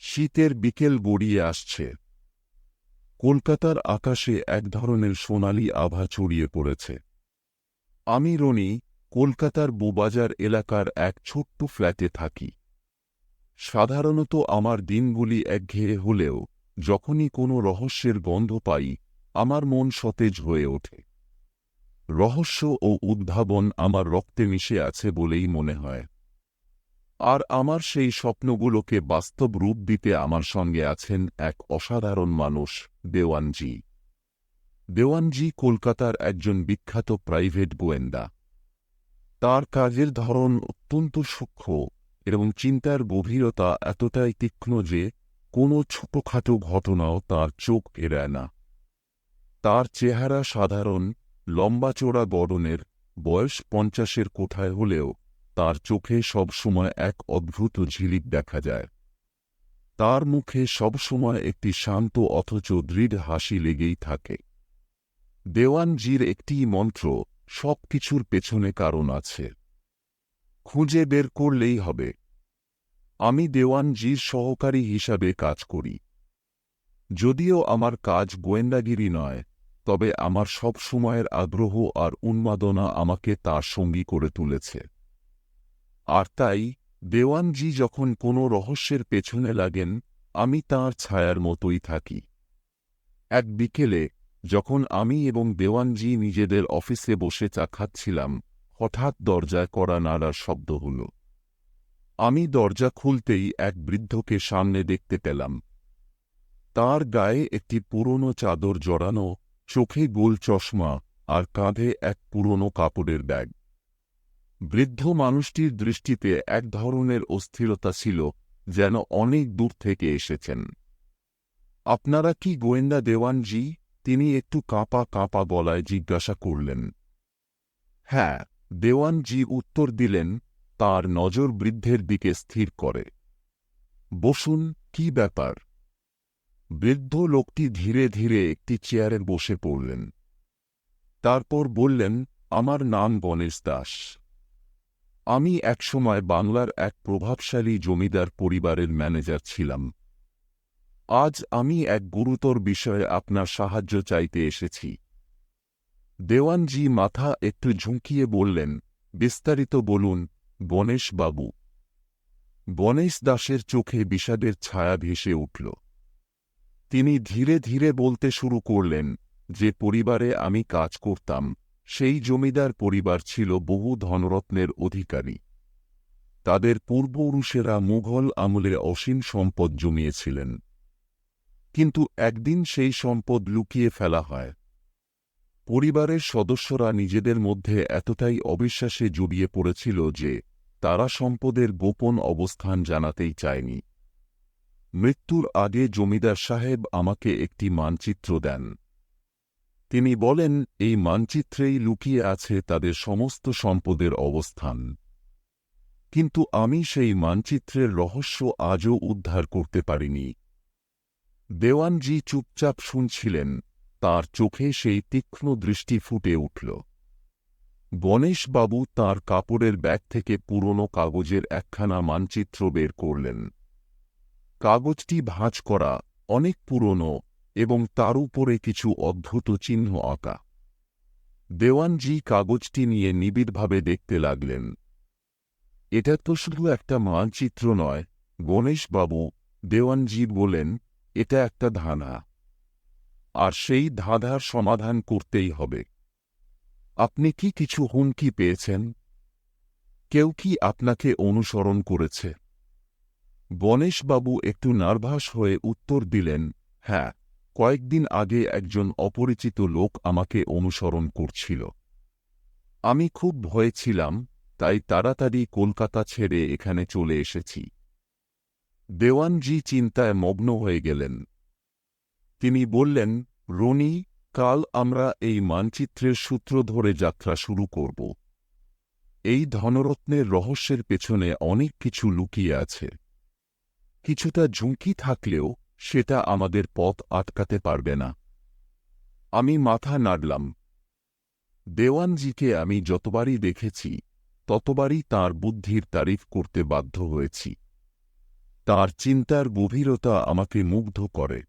শীতের বিকেল গড়িয়ে আসছে। কলকাতার আকাশে এক ধরনের সোনালি আভা ছড়িয়ে পড়েছে। আমি রনি, কলকাতার বউবাজার এলাকার এক ছোট্ট ফ্ল্যাটে থাকি। সাধারণত আমার দিনগুলি একঘেয়ে হলেও যখনই কোনো রহস্যের গন্ধ পাই, আমার মন সতেজ হয়ে ওঠে। রহস্য ও উদ্ভাবন আমার রক্তে মিশে আছে বলেই মনে হয়। আর আমার সেই স্বপ্নগুলোকে বাস্তব রূপ দিতে আমার সঙ্গে আছেন এক অসাধারণ মানুষ, দেওয়ানজি। দেওয়ানজি কলকাতার একজন বিখ্যাত প্রাইভেট গোয়েন্দা। তার কাজের ধরন অত্যন্ত সূক্ষ্ম এবং চিন্তার গভীরতা এতটাই তীক্ষ্ণ যে কোনো ছোটখাটো ঘটনাও তার চোখ এড়ায় না। তার চেহারা সাধারণ, লম্বাচোড়া গড়নের, বয়স ৫০-এর কোঠায় হলেও তার চোখে সবসময় এক অদ্ভুত ঝিলিক দেখা যায়। তার মুখে সবসময় একটি শান্ত অথচ দৃঢ় হাসি লেগেই থাকে। দেওয়ানজির একটি মন্ত্র, সব কিছুর পেছনে কারণ আছে, খুঁজে বের করলেই হবে। আমি দেওয়ানজির সহকারী হিসাবে কাজ করি। যদিও আমার কাজ গোয়েন্দাগিরি নয়, তবে আমার সব সময়ের আগ্রহ আর উন্মাদনা আমাকে তার সঙ্গী করে তুলেছে। আর তাই দেওয়ানজি যখন কোনো রহস্যের পেছনে লাগেন, আমি তাঁর ছায়ার মতোই থাকি। এক বিকেলে যখন আমি এবং দেওয়ানজি নিজেদের অফিসে বসে চা খাচ্ছিলাম, হঠাৎ দরজায় কড়া নাড়ার শব্দ হল। আমি দরজা খুলতেই এক বৃদ্ধকে সামনে দেখতে পেলাম। তার গায়ে একটি পুরনো চাদর জড়ানো, চোখে গোল চশমা আর কাঁধে এক পুরনো কাপড়ের ব্যাগ। বৃদ্ধ মানুষটির দৃষ্টিতে এক ধরনের অস্থিরতা ছিল, যেন অনেক দূর থেকে এসেছেন। আপনারা কি গোয়েন্দা দেওয়ানজি? তিনি একটু কাঁপা কাঁপা গলায় জিজ্ঞাসা করলেন। হ্যাঁ, দেওয়ানজি উত্তর দিলেন, তার নজর বৃদ্ধের দিকে স্থির করে। বসুন, কি ব্যাপার? বৃদ্ধ লোকটি ধীরে ধীরে একটি চেয়ারে বসে পড়লেন। তারপর বললেন, আমার নাম গণেশ দাস। আমি একসময় বাংলার এক প্রভাবশালী জমিদার পরিবারের ম্যানেজার ছিলাম। আজ আমি এক গুরুতর বিষয়ে আপনার সাহায্য চাইতে এসেছি। দেওয়ানজি মাথা একটু ঝুঁকিয়ে বললেন, বিস্তারিত বলুন, গণেশ বাবু। গণেশ দাসের চোখে বিষাদের ছায়া ভেসে উঠল। তিনি ধীরে ধীরে বলতে শুরু করলেন, যে পরিবারে আমি কাজ করতাম, সেই জমিদার পরিবার ছিল বহু ধনরত্নের অধিকারী। তাদের পূর্বপুরুষেরা মুঘল আমলে অসীম সম্পদ জমিয়েছিলেন। কিন্তু একদিন সেই সম্পদ লুকিয়ে ফেলা হয়। পরিবারের সদস্যরা নিজেদের মধ্যে এতটাই অবিশ্বাসে জড়িয়ে পড়েছিল যে তারা সম্পদের গোপন অবস্থান জানাতেই চায়নি। মৃত্যুর আগে জমিদার সাহেব আমাকে একটি মানচিত্র দেন। তিনি বলেন, এই মানচিত্রেই লুকিয়ে আছে তাদের সমস্ত সম্পদের অবস্থান। কিন্তু আমি সেই মানচিত্রের রহস্য আজও উদ্ধার করতে পারিনি। দেওয়ানজি চুপচাপ শুনছিলেন, তার চোখে সেই তীক্ষ্ণ দৃষ্টি ফুটে উঠল। গণেশবাবু তাঁর কাপড়ের ব্যাগ থেকে পুরনো কাগজের একখানা মানচিত্র বের করলেন। কাগজটি ভাঁজ করা, অনেক পুরনো, এবং তার উপরে কিছু অদ্ভুত চিহ্ন আঁকা। দেওয়ানজি কাগজটি নিয়ে নিবিড়ভাবে দেখতে লাগলেন। এটা তো শুধু একটা মানচিত্র নয়, গণেশবাবু, দেওয়ানজি বলেন, এটা একটা ধাঁধা। আর সেই ধাঁধার সমাধান করতেই হবে। আপনি কি কিছু হুমকি পেয়েছেন? কেউ কি আপনাকে অনুসরণ করেছে? গণেশবাবু একটু নার্ভাস হয়ে উত্তর দিলেন, হ্যাঁ, কয়েকদিন আগে একজন অপরিচিত লোক আমাকে অনুসরণ করছিল। আমি খুব ভয়ে ছিলাম, তাই তাড়াতাড়ি কলকাতা ছেড়ে এখানে চলে এসেছি। দেওয়ানজি চিন্তায় মগ্ন হয়ে গেলেন। তিনি বললেন, রনি, কাল আমরা এই মানচিত্রের সূত্র ধরে যাত্রা শুরু করব। এই ধনরত্নের রহস্যের পেছনে অনেক কিছু লুকিয়ে আছে। কিছুটা ঝুঁকি থাকলেও সেটা আমাদের পথ আটকাতে পারবে না। আমি মাথা নাড়লাম। দেওয়ানজিকে আমি যতবারই দেখেছি, ততবারই তাঁর বুদ্ধির তারিফ করতে বাধ্য হয়েছি। তার চিন্তার গভীরতা আমাকে মুগ্ধ করে।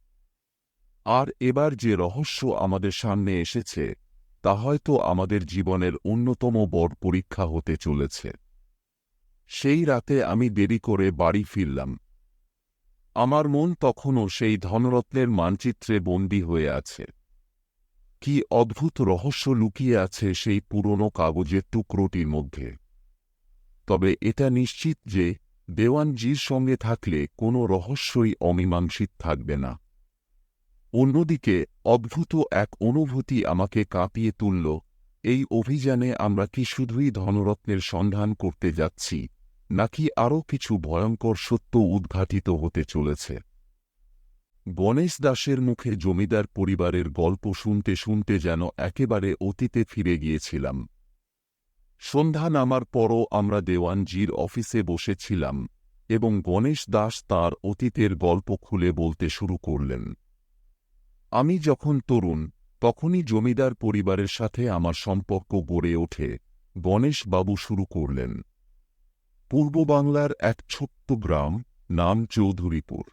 আর এবার যে রহস্য আমাদের সামনে এসেছে তা হয়তো আমাদের জীবনের অন্যতম বড় পরীক্ষা হতে চলেছে। সেই রাতে আমি দেরি করে বাড়ি ফিরলাম। আমার মন তখনও সেই ধনরত্নের মানচিত্রে বন্দী হয়ে আছে। কি অদ্ভুত রহস্য লুকিয়ে আছে সেই পুরনো কাগজের টুকরোটির মধ্যে। তবে এটা নিশ্চিত যে দেওয়ানজির সঙ্গে থাকলে কোনো রহস্যই অমীমাংসিত থাকবে না। অন্যদিকে অদ্ভুত এক অনুভূতি আমাকে কাঁপিয়ে তুলল। এই অভিযানে আমরা কি শুধুই ধনরত্নের সন্ধান করতে যাচ্ছি, নাকি আরও কিছু ভয়ঙ্কর সত্য উদ্ঘাটিত হতে চলেছে? গণেশ দাসের মুখে জমিদার পরিবারের গল্প শুনতে শুনতে যেন একেবারে অতীতে ফিরে গিয়েছিলাম। সন্ধ্যা নামার পরও আমরা দেওয়ানজির অফিসে বসেছিলাম এবং গণেশ দাস তাঁর অতীতের গল্প খুলে বলতে শুরু করলেন। আমি যখন তরুণ তখনই জমিদার পরিবারের সাথে আমার সম্পর্ক গড়ে ওঠে, গণেশ বাবু শুরু করলেন। পূর্ব বাংলার এক ছোট্ট গ্রাম, নাম চৌধুরীপুর।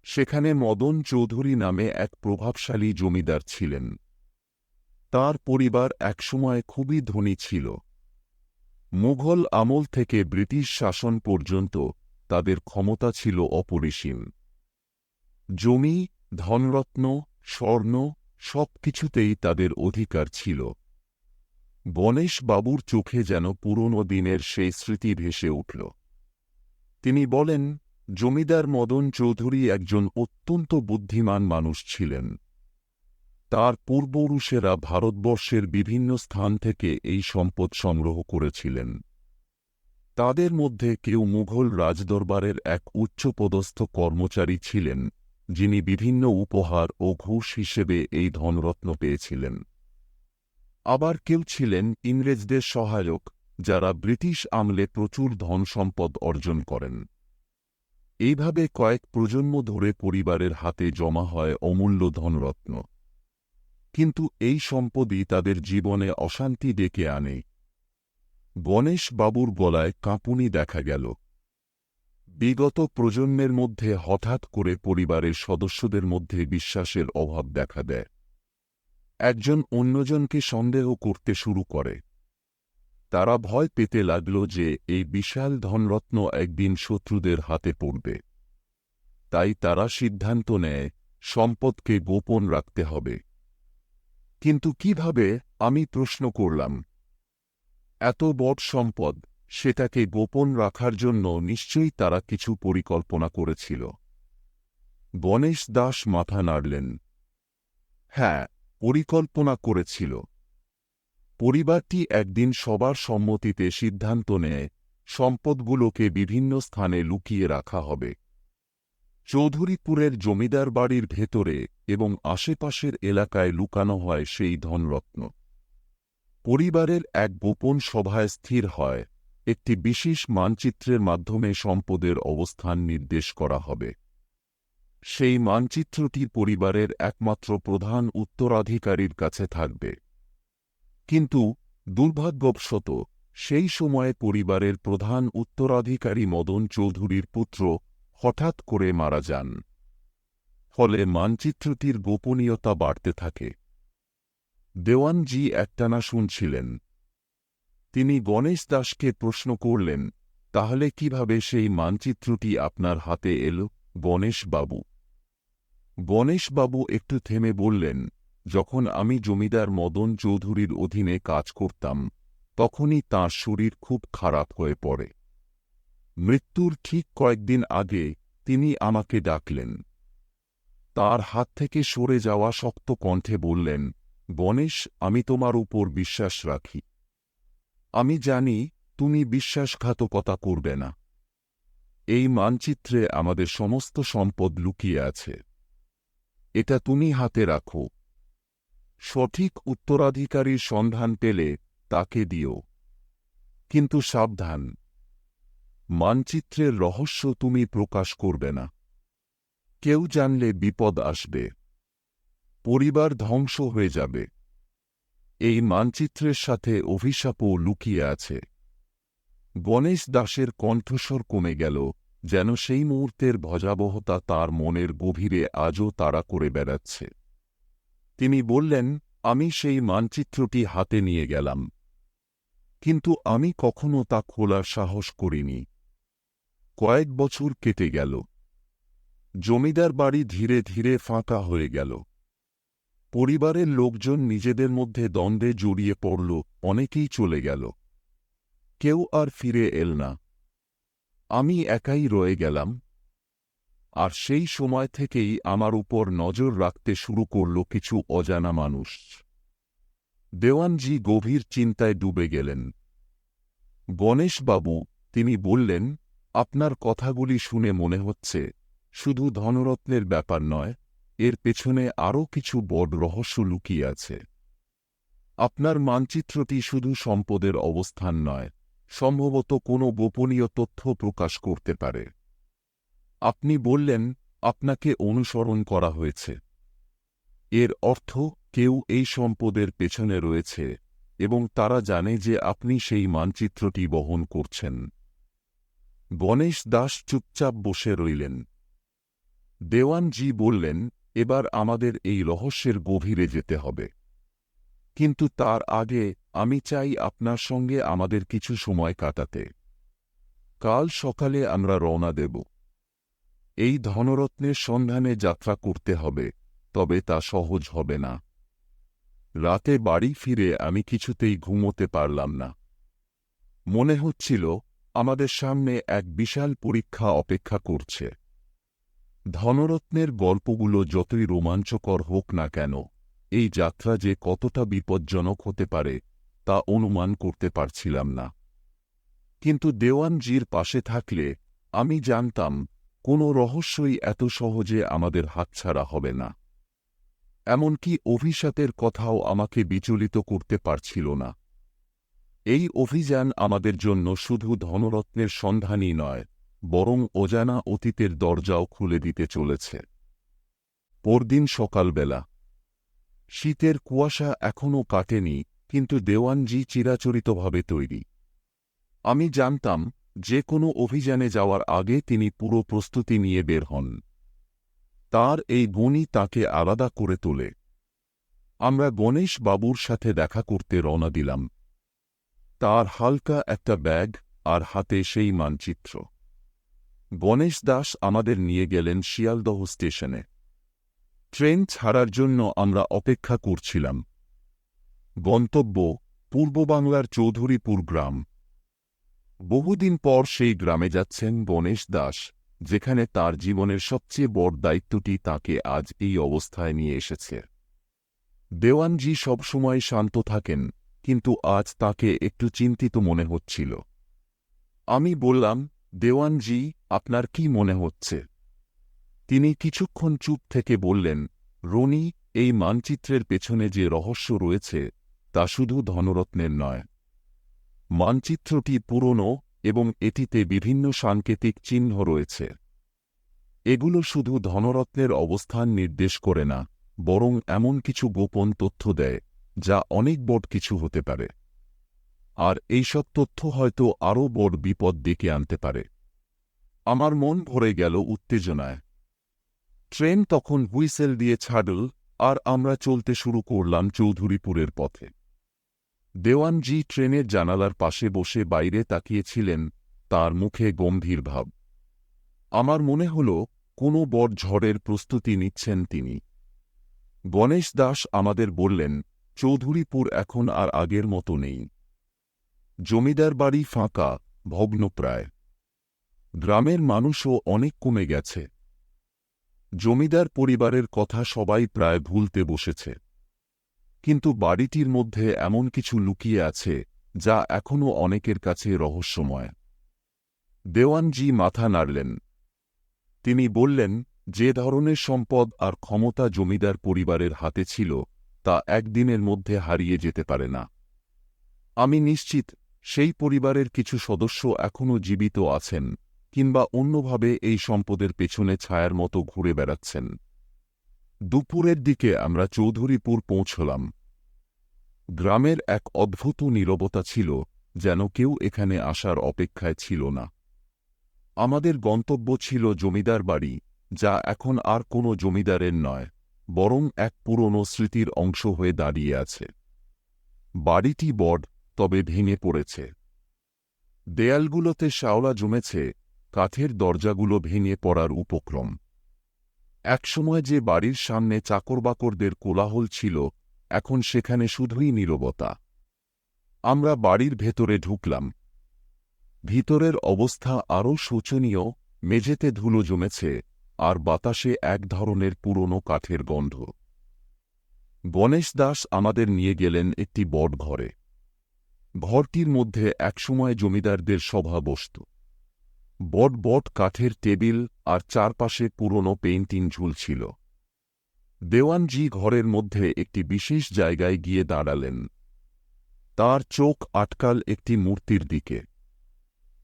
সেখানে মদন চৌধুরী নামে এক প্রভাবশালী জমিদার ছিলেন। তার পরিবার একসময় খুবই ধনী ছিল। মুঘল আমল থেকে ব্রিটিশ শাসন পর্যন্ত তাদের ক্ষমতা ছিল অপরিসীম। জমি, ধনরত্ন, স্বর্ণ সব কিছুতেই তাদের অধিকার ছিল। গণেশ বাবুর চোখে যেন পুরনো দিনের সেই স্মৃতি ভেসে উঠল। তিনি বলেন, জমিদার মদন চৌধুরী একজন অত্যন্ত বুদ্ধিমান মানুষ ছিলেন। তার পূর্বপুরুষেরা ভারতবর্ষের বিভিন্ন স্থান থেকে এই সম্পদ সংগ্রহ করেছিলেন। তাদের মধ্যে কেউ মুঘল রাজদরবারের এক উচ্চপদস্থ কর্মচারী ছিলেন, যিনি বিভিন্ন উপহার ও ঘুষ হিসেবে এই ধনরত্ন পেয়েছিলেন। আবার কেউ ছিলেন ইংরেজদের সহায়ক, যারা ব্রিটিশ আমলে প্রচুর ধন সম্পদ অর্জন করেন। এইভাবে কয়েক প্রজন্ম ধরে পরিবারের হাতে জমা হয় অমূল্য ধনরত্ন। কিন্তু এই সম্পদই তাদের জীবনে অশান্তি ডেকে আনে। গণেশ বাবুর গলায় কাঁপুনি দেখা গেল। বিগত প্রজন্মের মধ্যে হঠাৎ করে পরিবারের সদস্যদের মধ্যে বিশ্বাসের অভাব দেখা দেয়। একজন অন্যজনকে সন্দেহ করতে শুরু করে। তারা ভয় পেতে লাগল যে এই বিশাল ধনরত্ন একদিন শত্রুদের হাতে পড়বে। তাই তারা সিদ্ধান্ত নেয় সম্পদকে গোপন রাখতে হবে। কিন্তু কিভাবে, আমি প্রশ্ন করলাম। এত বড় সম্পদ, সেটাকে গোপন রাখার জন্য নিশ্চয়ই তারা কিছু পরিকল্পনা করেছিল। গণেশ দাস মাথা নাড়লেন। হ্যাঁ, পরিকল্পনা করেছিল। পরিবারটি একদিন সবার সম্মতিতে সিদ্ধান্ত নেয় সম্পদগুলোকে বিভিন্ন স্থানে লুকিয়ে রাখা হবে। চৌধুরীপুরের জমিদার বাড়ির ভেতরে এবং আশেপাশের এলাকায় লুকানো হয় সেই ধনরত্ন। পরিবারের এক গোপন সভায় স্থির হয় একটি বিশেষ মানচিত্রের মাধ্যমে সম্পদের অবস্থান নির্দেশ করা হবে। সেই মানচিত্রটি পরিবারের একমাত্র প্রধান উত্তরাধিকারীর কাছে থাকবে। কিন্তু দুর্ভাগ্যবশত সেই সময়ে পরিবারের প্রধান উত্তরাধিকারী মদন চৌধুরীর পুত্র হঠাৎ করে মারা যান। ফলে মানচিত্রটির গোপনীয়তা বাড়তে থাকে। দেওয়ানজি একটানা শুনছিলেন। তিনি গণেশ দাসকে প্রশ্ন করলেন, তাহলে কিভাবে সেই মানচিত্রটি আপনার হাতে এল গণেশ বাবু? গণেশ বাবু একটু থেমে বললেন, যখন আমি জমিদার মদন চৌধুরীর অধীনে কাজ করতাম তখনই তাঁর শরীর খুব খারাপ হয়ে পড়ে। মৃত্যুর ঠিক কয়েকদিন আগে তিনি আমাকে ডাকলেন। তার হাত থেকে সরে যাওয়া শক্ত কণ্ঠে বললেন, গণেশ, আমি তোমার উপর বিশ্বাস রাখি। আমি জানি তুমি বিশ্বাসঘাতকতা করবে না। এই মানচিত্রে আমাদের সমস্ত সম্পদ লুকিয়ে আছে। এটা তুমি হাতে রাখো। সঠিক উত্তরাধিকারীর সন্ধান পেলে তাকে দিও। কিন্তু সাবধান, মানচিত্রের রহস্য তুমি প্রকাশ করবে না। কেউ জানলে বিপদ আসবে, পরিবার ধ্বংস হয়ে যাবে। এই মানচিত্রের সাথে অভিশাপও লুকিয়ে আছে। গণেশ দাসের কণ্ঠস্বর কমে গেল যেন সেই মুহূর্তের ভয়াবহতা তার মনের গভীরে আজও তাড়া করে বেড়াচ্ছে। তিনি বললেন, আমি সেই মানচিত্রটি হাতে নিয়ে গেলাম, কিন্তু আমি কখনো তা খোলার সাহস করিনি। কয়েক বছর কেটে গেল। জমিদার বাড়ি ধীরে ধীরে ফাঁকা হয়ে গেল। পরিবারের লোকজন নিজেদের মধ্যে দ্বন্দ্বে জড়িয়ে পড়ল, অনেকেই চলে গেল, কেউ আর ফিরে এল না। আমি একাই রয়ে গেলাম। আর সেই সময় থেকেই আমার উপর নজর রাখতে শুরু করল কিছু অজানা মানুষ। দেওয়ানজি গভীর চিন্তায় ডুবে গেলেন। গণেশবাবু, তিনি বললেন, আপনার কথাগুলি শুনে মনে হচ্ছে শুধু ধনরত্নের ব্যাপার নয়, এর পেছনে আরও কিছু বড় রহস্য লুকিয়ে আছে। আপনার মানচিত্রটি শুধু সম্পদের অবস্থান নয়, সম্ভবত কোনো গোপনীয় তথ্য প্রকাশ করতে পারে। আপনি বললেন, আপনাকে অনুসরণ করা হয়েছে। এর অর্থ কেউ এই সম্পদের পেছনে রয়েছে এবং তারা জানে যে আপনি সেই মানচিত্রটি বহন করছেন। গণেশ দাস চুপচাপ বসে রইলেন। দেওয়ানজি বললেন, এবার আমাদের এই রহস্যের গভীরে যেতে হবে। কিন্তু তার আগে আমি চাই আপনার সঙ্গে আমাদের কিছু সময় কাটাতে। কাল সকালে আমরা রওনা দেব। এই ধনরত্নের সন্ধানে যাত্রা করতে হবে, তবে তা সহজ হবে না। রাতে বাড়ি ফিরে আমি কিছুতেই ঘুমোতে পারলাম না। মনে হচ্ছিল আমাদের সামনে এক বিশাল পরীক্ষা অপেক্ষা করছে। ধনরত্নের গল্পগুলো যতই রোমাঞ্চকর হোক না কেন, এই যাত্রা যে কতটা বিপজ্জনক হতে পারে তা অনুমান করতে পারছিলাম না। কিন্তু দেওয়ানজির পাশে থাকলে আমি জানতাম কোনো রহস্যই এত সহজে আমাদের হাতছাড়া হবে না। এমনকি অভিশাপের কথাও আমাকে বিচলিত করতে পারছিল না। এই অভিযান আমাদের জন্য শুধু ধনরত্নের সন্ধানই নয়, বরং অজানা অতীতের দরজাও খুলে দিতে চলেছে। পরদিন সকালবেলা। শীতের কুয়াশা এখনও কাটেনি, কিন্তু দেওয়ানজি চিরাচরিতভাবে তৈরি। আমি জানতাম যে কোনো অভিযানে যাওয়ার আগে তিনি পুরো প্রস্তুতি নিয়ে বের হন। তার এই গুণই তাকে আলাদা করে তোলে। আমরা গণেশ বাবুর সাথে দেখা করতে রওনা দিলাম। তার হালকা একটা ব্যাগ আর হাতে সেই মানচিত্র। গণেশ দাস আমাদের নিয়ে গেলেন শিয়ালদহ স্টেশনে। ট্রেন ছাড়ার জন্য আমরা অপেক্ষা করছিলাম। গন্তব্য পূর্ব বাংলার চৌধুরীপুর গ্রাম। বহুদিন পর সেই গ্রামে যাচ্ছেন গণেশ দাস, যেখানে তার জীবনের সবচেয়ে বড় দায়িত্বটি তাকে আজ এই অবস্থায় নিয়ে এসেছে। দেওয়ানজি সবসময় শান্ত থাকেন, কিন্তু আজ তাকে একটু চিন্তিত মনে হচ্ছিল। আমি বললাম, দেওয়ানজি, আপনার কি মনে হচ্ছে? তিনি কিছুক্ষণ চুপ থেকে বললেন, রনি, এই মানচিত্রের পেছনে যে রহস্য রয়েছে তা শুধু ধনরত্নের নয়। মানচিত্রটি পুরনো এবং এটিতে বিভিন্ন সাংকেতিক চিহ্ন রয়েছে। এগুলো শুধু ধনরত্নের অবস্থান নির্দেশ করে না, বরং এমন কিছু গোপন তথ্য দেয় যা অনেক বড় কিছু হতে পারে। আর এইসব তথ্য হয়তো আরও বড় বিপদ ডেকে আনতে পারে। আমার মন ভরে গেল উত্তেজনায়। ট্রেন তখন হুইসেল দিয়ে ছাড়ল, আর আমরা চলতে শুরু করলাম চৌধুরীপুরের পথে। দেওয়ানজি ট্রেনের জানালার পাশে বসে বাইরে তাকিয়েছিলেন, তার মুখে গম্ভীর ভাব। আমার মনে হল কোনো বড় ঝড়ের প্রস্তুতি নিচ্ছেন তিনি। গণেশ দাস আমাদের বললেন, চৌধুরীপুর এখন আর আগের মতো নেই। জমিদার বাড়ি ফাঁকা, ভগ্নপ্রায়। গ্রামের মানুষও অনেক কমে গেছে। জমিদার পরিবারের কথা সবাই প্রায় ভুলতে বসেছে। কিন্তু বাড়িটির মধ্যে এমন কিছু লুকিয়ে আছে যা এখনও অনেকের কাছে রহস্যময়। দেওয়ানজি মাথা নাড়লেন। তিনি বললেন, যে ধরনের সম্পদ আর ক্ষমতা জমিদার পরিবারের হাতে ছিল তা একদিনের মধ্যে হারিয়ে যেতে পারে না। আমি নিশ্চিত সেই পরিবারের কিছু সদস্য এখনও জীবিত আছেন, কিংবা অন্যভাবে এই সম্পদের পেছনে ছায়ার মতো ঘুরে বেড়াচ্ছেন। দুপুরের দিকে আমরা চৌধুরীপুর পৌঁছলাম। গ্রামের এক অদ্ভুত নীরবতা ছিল, যেন কেউ এখানে আসার অপেক্ষায় ছিল না। আমাদের গন্তব্য ছিল জমিদার বাড়ি, যা এখন আর কোনো জমিদারের নয়, বরং এক পুরনো স্মৃতির অংশ হয়ে দাঁড়িয়ে আছে। বাড়িটি বড়, তবে ভেঙে পড়েছে। দেয়ালগুলোতে শ্যাওলা জমেছে, কাঠের দরজাগুলো ভেঙে পড়ার উপক্রম। একসময় যে বাড়ির সামনে চাকরবাকরদের কোলাহল ছিল, এখন সেখানে শুধুই নীরবতা। আমরা বাড়ির ভেতরে ঢুকলাম। ভিতরের অবস্থা আরও শোচনীয়, মেঝেতে ধুলো জমেছে, আর বাতাসে এক ধরনের পুরনো কাঠের গন্ধ। গণেশ দাস আমাদের নিয়ে গেলেন একটি বড় ঘরে। ঘরটির মধ্যে একসময় জমিদারদের সভা বসত। বড় বড় কাঠের টেবিল আর চারপাশে পুরনো পেইন্টিং ঝুলছিল। দেওয়ানজি ঘরের মধ্যে একটি বিশেষ জায়গায় গিয়ে দাঁড়ালেন। তার চোখ আটকাল একটি মূর্তির দিকে।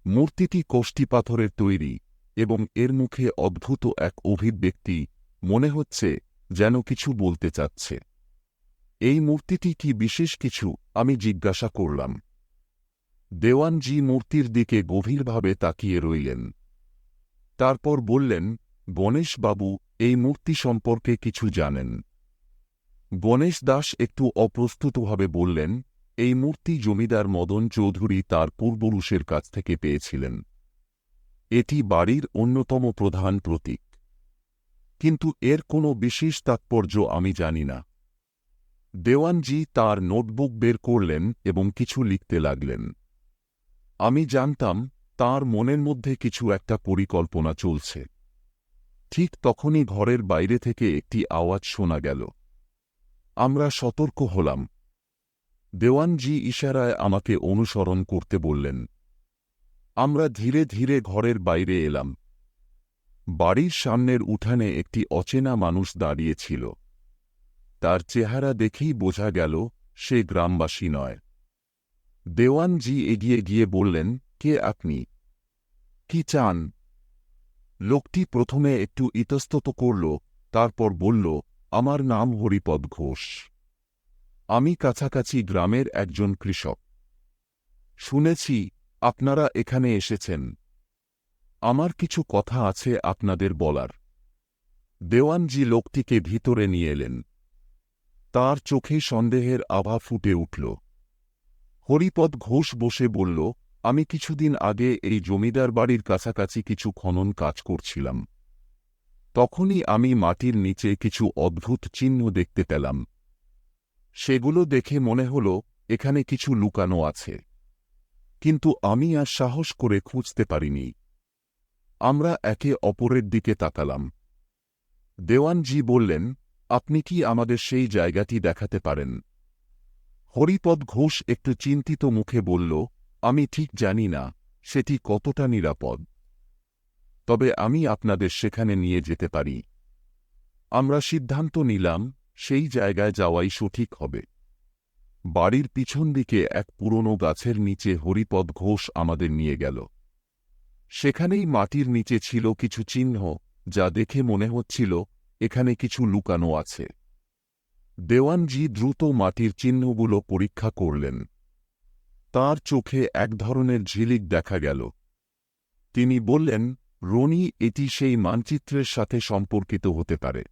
মূর্তিটি কষ্টি পাথরের তৈরি, এবং এর মুখে অদ্ভুত এক অভিব্যক্তি, মনে হচ্ছে যেন কিছু বলতে চাচ্ছে। এই মূর্তিটি কি বিশেষ কিছু, আমি জিজ্ঞাসা করলাম। দেওয়ানজি মূর্তির দিকে গভীরভাবে তাকিয়ে রইলেন। তারপর বললেন, গণেশবাবু, এই মূর্তি সম্পর্কে কিছু জানেন? গণেশ দাস একটু অপ্রস্তুতভাবে বললেন, এই মূর্তি জমিদার মদন চৌধুরী তার পূর্বপুরুষের কাছ থেকে পেয়েছিলেন। এটি বাড়ির অন্যতম প্রধান প্রতীক, কিন্তু এর কোনো বিশেষ তাৎপর্য আমি জানি না। দেওয়ানজি তার নোটবুক বের করলেন এবং কিছু লিখতে লাগলেন। আমি জানতাম তার মনের মধ্যে কিছু একটা পরিকল্পনা চলছে। ঠিক তখনই ঘরের বাইরে থেকে একটি আওয়াজ শোনা গেল। আমরা সতর্ক হলাম। দেওয়ানজি ইশারায় আমাকে অনুসরণ করতে বললেন। আমরা ধীরে ধীরে ঘরের বাইরে এলাম। বাড়ির সামনের উঠানে একটি অচেনা মানুষ দাঁড়িয়ে ছিল। তার চেহারা দেখেই বোঝা গেল সে গ্রামবাসী নয়। দেওয়ানজি এগিয়ে গিয়ে বললেন, কে আপনি? কি চান? লোকটি প্রথমে একটু ইতস্তত করল, তারপর বলল, আমার নাম হরিপদ ঘোষ। আমি কাছাকাছি গ্রামের একজন কৃষক। শুনেছি আপনারা এখানে এসেছেন। আমার কিছু কথা আছে আপনাদের বলার। দেওয়ানজি লোকটিকে ভিতরে নিয়ে এলেন। তার চোখে সন্দেহের আভা ফুটে উঠল। হরিপদ ঘোষ বসে বলল, আমি কিছুদিন আগে এই জমিদার বাড়ির কাছাকাছি কিছু খনন কাজ করছিলাম। তখনই আমি মাটির নিচে কিছু অদ্ভুত চিহ্ন দেখতে পেলাম। সেগুলো দেখে মনে হল এখানে কিছু লুকানো আছে, কিন্তু আমি আর সাহস করে খুঁজতে পারিনি। আমরা একে অপরের দিকে তাকালাম। দেওয়ানজি বললেন, আপনি কি আমাদের সেই জায়গাটি দেখাতে পারেন? হরিপদ ঘোষ একটু চিন্তিত মুখে বলল, আমি ঠিক জানি না সেটি কতটা নিরাপদ, তবে আমি আপনাদের সেখানে নিয়ে যেতে পারি। আমরা সিদ্ধান্ত নিলাম সেই জায়গায় যাওয়াই সঠিক হবে। বাড়ির পিছন দিকে এক পুরনো গাছের নিচে হরিপদ ঘোষ আমাদের নিয়ে গেল। সেখানেই মাটির নিচে ছিল কিছু চিহ্ন, যা দেখে মনে হচ্ছিল এখানে কিছু লুকানো আছে। দেওয়ানজি দ্রুত মাটির চিহ্নগুলো পরীক্ষা করলেন। তার চোখে এক ধরনের ঝিলিক দেখা গেল। তিনি বললেন, রনি, এটি সেই মানচিত্রের সাথে সম্পর্কিত হতে পারে।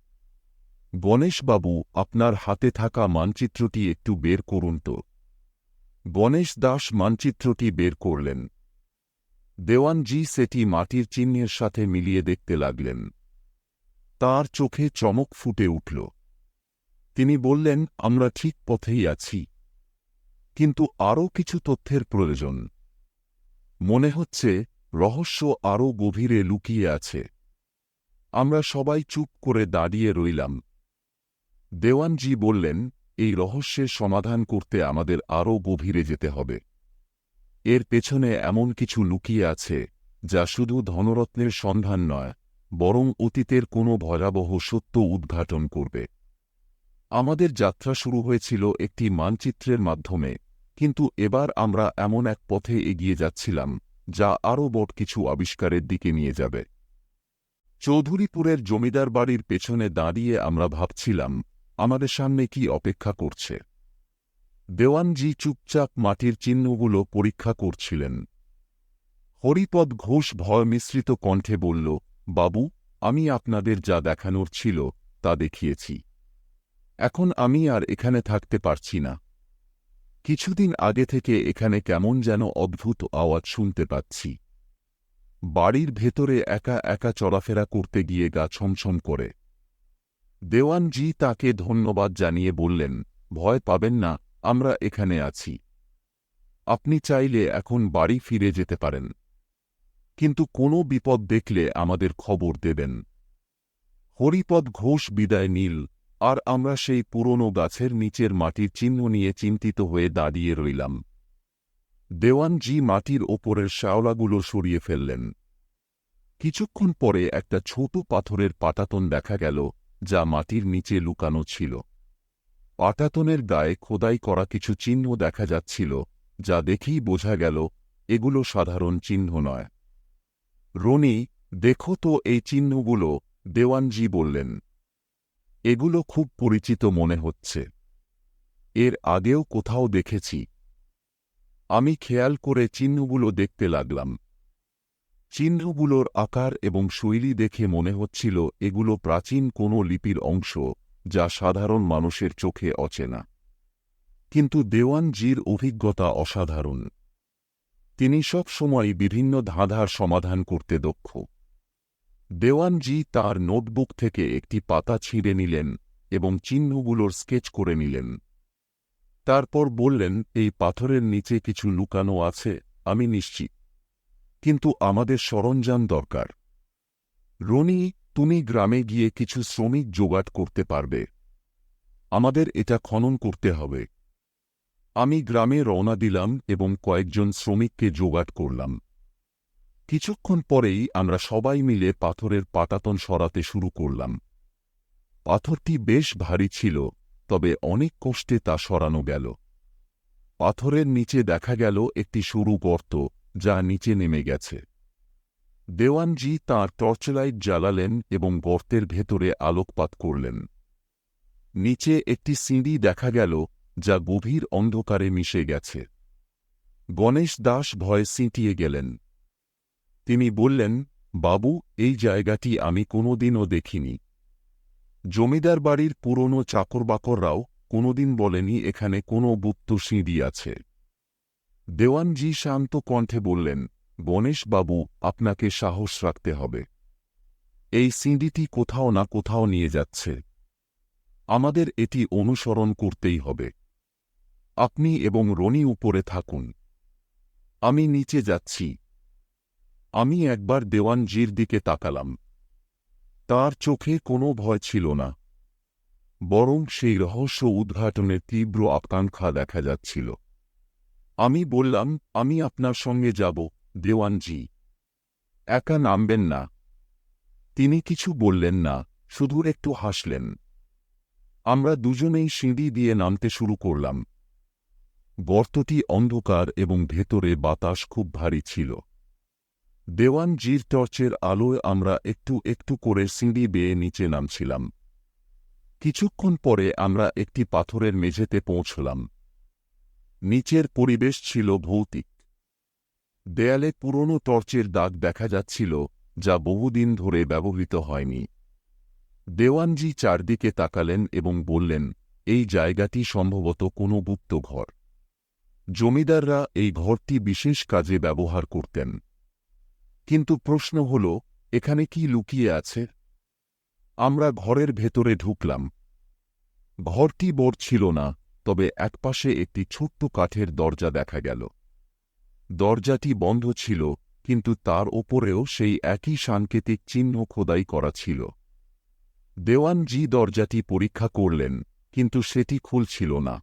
গণেশবাবু, আপনার হাতে থাকা মানচিত্রটি একটু বের করুন তো। গণেশ দাস মানচিত্রটি বের করলেন। দেওয়ানজি সেটি মাটির চিহ্নের সাথে মিলিয়ে দেখতে লাগলেন। তার চোখে চমক ফুটে উঠল। তিনি বললেন, আমরা ঠিক পথেই আছি, কিন্তু আরও কিছু তথ্যের প্রয়োজন। মনে হচ্ছে রহস্য আরও গভীরে লুকিয়ে আছে। আমরা সবাই চুপ করে দাঁড়িয়ে রইলাম। দেওয়ানজি বললেন, এই রহস্যের সমাধান করতে আমাদের আরও গভীরে যেতে হবে। এর পেছনে এমন কিছু লুকিয়ে আছে যা শুধু ধনরত্নের সন্ধান নয়, বরং অতীতের কোনো ভয়াবহ সত্য উদ্ঘাটন করবে। আমাদের যাত্রা শুরু হয়েছিল একটি মানচিত্রের মাধ্যমে, কিন্তু এবার আমরা এমন এক পথে এগিয়ে যাচ্ছিলাম যা আরও বড় কিছু আবিষ্কারের দিকে নিয়ে যাবে। চৌধুরীপুরের জমিদার বাড়ির পেছনে দাঁড়িয়ে আমরা ভাবছিলাম আমাদের সামনে কি অপেক্ষা করছে। দেওয়ানজি চুপচাপ মাটির চিহ্নগুলো পরীক্ষা করছিলেন। হরিপদ ঘোষ ভয় মিশ্রিত কণ্ঠে বলল, বাবু, আমি আপনাদের যা দেখানোর ছিল তা দেখিয়েছি। এখন আমি আর এখানে থাকতে পারছি না। কিছুদিন আগে থেকে এখানে কেমন যেন অদ্ভুত আওয়াজ শুনতে পাচ্ছি। বাড়ির ভেতরে একা একা চলাফেরা করতে গিয়ে গা ছমছম করে। দেওয়ানজি তাকে ধন্যবাদ জানিয়ে বললেন, ভয় পাবেন না, আমরা এখানে আছি। আপনি চাইলে এখন বাড়ি ফিরে যেতে পারেন, কিন্তু কোনো বিপদ দেখলে আমাদের খবর দেবেন। হরিপদ ঘোষ বিদায় নিল, আর আমরা সেই পুরনো গাছের নিচের মাটির চিহ্ন নিয়ে চিন্তিত হয়ে দাঁড়িয়ে রইলাম। দেওয়ানজি মাটির ওপরের শ্যাওলাগুলো সরিয়ে ফেললেন। কিছুক্ষণ পরে একটা ছোট পাথরের পাটাতন দেখা গেল, যা মাটির নিচে লুকানো ছিল। পাটাতনের গায়ে খোদাই করা কিছু চিহ্ন দেখা যাচ্ছিল, যা দেখেই বোঝা গেল এগুলো সাধারণ চিহ্ন নয়। রনি, দেখো তো এই চিহ্নগুলো, দেওয়ানজি বললেন। এগুলো খুব পরিচিত মনে হচ্ছে। এর আগেও কোথাও দেখেছি। আমি খেয়াল করে চিহ্নগুলো দেখতে লাগলাম। চিহ্নগুলোর আকার এবং শৈলী দেখে মনে হচ্ছিল এগুলো প্রাচীন কোনো লিপির অংশ, যা সাধারণ মানুষের চোখে অচেনা। কিন্তু দেওয়ানজির অভিজ্ঞতা অসাধারণ। তিনি সব সময় বিভিন্ন ধাঁধার সমাধান করতে দক্ষ। দেওয়ানজি তার নোটবুক থেকে একটি পাতা ছিঁড়ে নিলেন এবং চিহ্নগুলোর স্কেচ করে নিলেন। তারপর বললেন, এই পাথরের নিচে কিছু লুকানো আছে, আমি নিশ্চিত। কিন্তু আমাদের সরঞ্জাম দরকার। রনি, তুমি গ্রামে গিয়ে কিছু শ্রমিক জোগাড় করতে পারবে? আমাদের এটা খনন করতে হবে। আমি গ্রামে রওনা দিলাম এবং কয়েকজন শ্রমিককে জোগাড় করলাম। কিছুক্ষণ পরেই আমরা সবাই মিলে পাথরের পাটাতন সরাতে শুরু করলাম। পাথরটি বেশ ভারী ছিল, তবে অনেক কষ্টে তা সরানো গেল। পাথরের নিচে দেখা গেল একটি সরু গর্ত, যা নিচে নেমে গেছে। দেওয়ানজি তাঁর টর্চলাইট জ্বালালেন এবং গর্তের ভেতরে আলোকপাত করলেন। নিচে একটি সিঁড়ি দেখা গেল, যা গভীর অন্ধকারে মিশে গেছে। গণেশ দাস ভয়ে সিঁটিয়ে গেলেন। তিনি বললেন, বাবু, এই জায়গাটি আমি কোনোদিনও দেখিনি। জমিদার বাড়ির পুরনো চাকরবাকররাও কোনোদিন বলেনি এখানে কোনো গুপ্ত সিঁড়ি আছে। দেওয়ানজি শান্ত কণ্ঠে বললেন, গণেশ বাবু, আপনাকে সাহস রাখতে হবে। এই সিঁড়িটি কোথাও না কোথাও নিয়ে যাচ্ছে। আমাদের এটি অনুসরণ করতেই হবে। আপনি এবং রনি উপরে থাকুন। আমি নিচে যাচ্ছি। আমি একবার দেওয়ানজির দিকে তাকালাম। তার চোখে কোনো ভয় ছিল না, বরং সেই রহস্য উদ্ঘাটনের তীব্র আকাঙ্ক্ষা দেখা যাচ্ছিল। আমি বললাম, আমি আপনার সঙ্গে যাব, দেওয়ানজি। একা নামবেন না। তিনি কিছু বললেন না, শুধু একটু হাসলেন। আমরা দুজনেই সিঁড়ি দিয়ে নামতে শুরু করলাম। গর্তটি অন্ধকার এবং ভেতরে বাতাস খুব ভারী ছিল। দেওয়ানজির টর্চের আলোয় আমরা একটু একটু করে সিঁড়ি বেয়ে নিচে নামছিলাম। কিছুক্ষণ পরে আমরা একটি পাথরের মেঝেতে পৌঁছলাম। নিচের পরিবেশ ছিল ভৌতিক। দেয়ালে পুরনো টর্চের দাগ দেখা যাচ্ছিল, যা বহুদিন ধরে ব্যবহৃত হয়নি। দেওয়ানজি চারদিকে তাকালেন এবং বললেন, এই জায়গাটি সম্ভবত কোনো গুপ্ত ঘর। জমিদাররা এই ঘরটি বিশেষ কাজে ব্যবহার করতেন। কিন্তু প্রশ্ন হল, এখানে কি লুকিয়ে আছে? আমরা ঘরের ভেতরে ঢুকলাম। ঘরটি বড় ছিল না, তবে একপাশে একটি ছোট্ট কাঠের দরজা দেখা গেল। দরজাটি বন্ধ ছিল, কিন্তু তার ওপরেও সেই একই সাংকেতিক চিহ্ন খোদাই করা ছিল। দেওয়ানজি দরজাটি পরীক্ষা করলেন, কিন্তু সেটি খুলছিল না।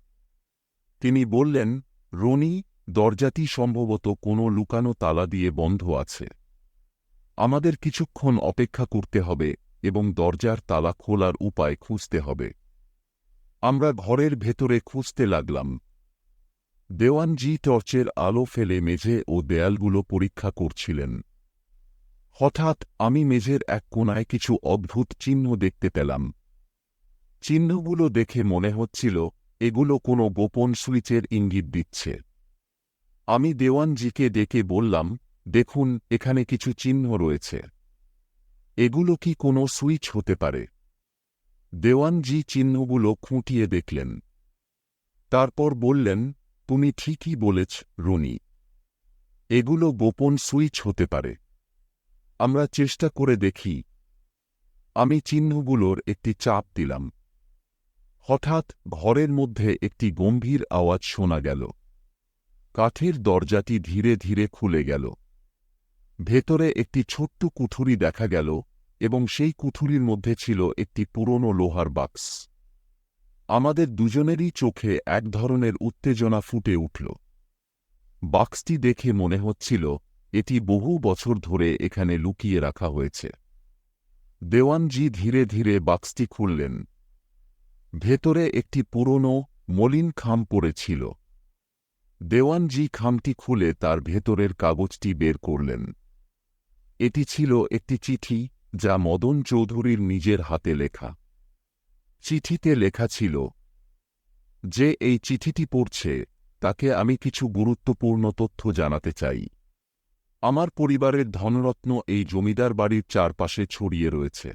তিনি বললেন, রনি, দরজাটি সম্ভবত কোনো লুকানো তালা দিয়ে বন্ধ আছে। আমাদের কিছুক্ষণ অপেক্ষা করতে হবে এবং দরজার তালা খোলার উপায় খুঁজতে হবে। আমরা ঘরের ভেতরে খুঁজতে লাগলাম। দেওয়ানজি টর্চের আলো ফেলে মেঝে ও দেয়ালগুলো পরীক্ষা করছিলেন। হঠাৎ আমি মেঝের এক কোণায় কিছু অদ্ভুত চিহ্ন দেখতে পেলাম। চিহ্নগুলো দেখে মনে হচ্ছিল এগুলো কোনো গোপন সুইচের ইঙ্গিত দিচ্ছে। আমি দেওয়ানজিকে ডেকে বললাম, দেখুন, এখানে কিছু চিহ্ন রয়েছে। এগুলো কি কোনো সুইচ হতে পারে? দেওয়ানজি চিহ্নগুলো খুঁটিয়ে দেখলেন। তারপর বললেন, তুমি ঠিকই বলেছ, রনি। এগুলো গোপন সুইচ হতে পারে। আমরা চেষ্টা করে দেখি। আমি চিহ্নগুলোর একটি চাপ দিলাম। হঠাৎ ঘরের মধ্যে একটি গম্ভীর আওয়াজ শোনা গেল। কাঠের দরজাটি ধীরে ধীরে খুলে গেল। ভেতরে একটি ছোট্ট কুঠুরি দেখা গেল এবং সেই কুঠুরির মধ্যে ছিল একটি পুরনো লোহার বাক্স। আমাদের দুজনেরই চোখে এক ধরনের উত্তেজনা ফুটে উঠল। বাক্সটি দেখে মনে হচ্ছিল এটি বহু বছর ধরে এখানে লুকিয়ে রাখা হয়েছে। দেওয়ানজি ধীরে ধীরে বাক্সটি খুললেন। ভেতরে একটি পুরনো মলিন খাম পড়েছিল। দেওয়ানজি খামটি খুলে তার ভেতরের কাগজটি বের করলেন। এটি ছিল একটি চিঠি, যা মদন চৌধুরীর নিজের হাতে লেখা। চিঠিতে লেখা ছিল, যে এই চিঠিটি পড়ছে তাকে আমি কিছু গুরুত্বপূর্ণ তথ্য জানাতে চাই। আমার পরিবারের ধনরত্ন এই জমিদার বাড়ির চারপাশে ছড়িয়ে রয়েছে।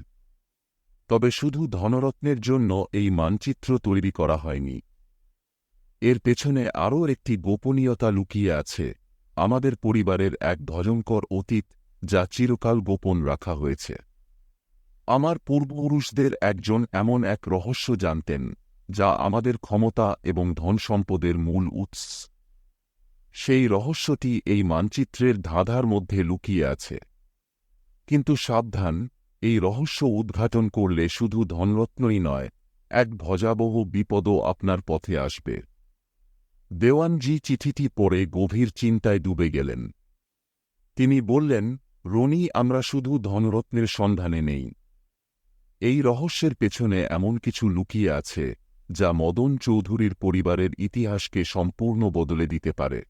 তবে শুধু ধনরত্নের জন্য এই মানচিত্র তৈরি করা হয়নি। এর পেছনে আরও একটি গোপনীয়তা লুকিয়ে আছে, আমাদের পরিবারের এক ভয়ঙ্কর অতীত, যা চিরকাল গোপন রাখা হয়েছে। আমার পূর্বপুরুষদের একজন এমন এক রহস্য জানতেন, যা আমাদের ক্ষমতা এবং ধনসম্পদের মূল উৎস। সেই রহস্যটি এই মানচিত্রের ধাঁধার মধ্যে লুকিয়ে আছে। কিন্তু সাবধান, এই রহস্য উদ্ঘাটন করলে শুধু ধনরত্নই নয়, এক ভয়াবহ বিপদও আপনার পথে আসবে। দেওয়ানজি চিঠিটি পড়ে গভীর চিন্তায় ডুবে গেলেন। তিনি বললেন, রনি, আমরা শুধু ধনরত্নের সন্ধানে নেই। এই রহস্যের পেছনে এমন কিছু লুকিয়ে আছে, যা মদন চৌধুরীর পরিবারের ইতিহাসকে সম্পূর্ণ বদলে দিতে পারে।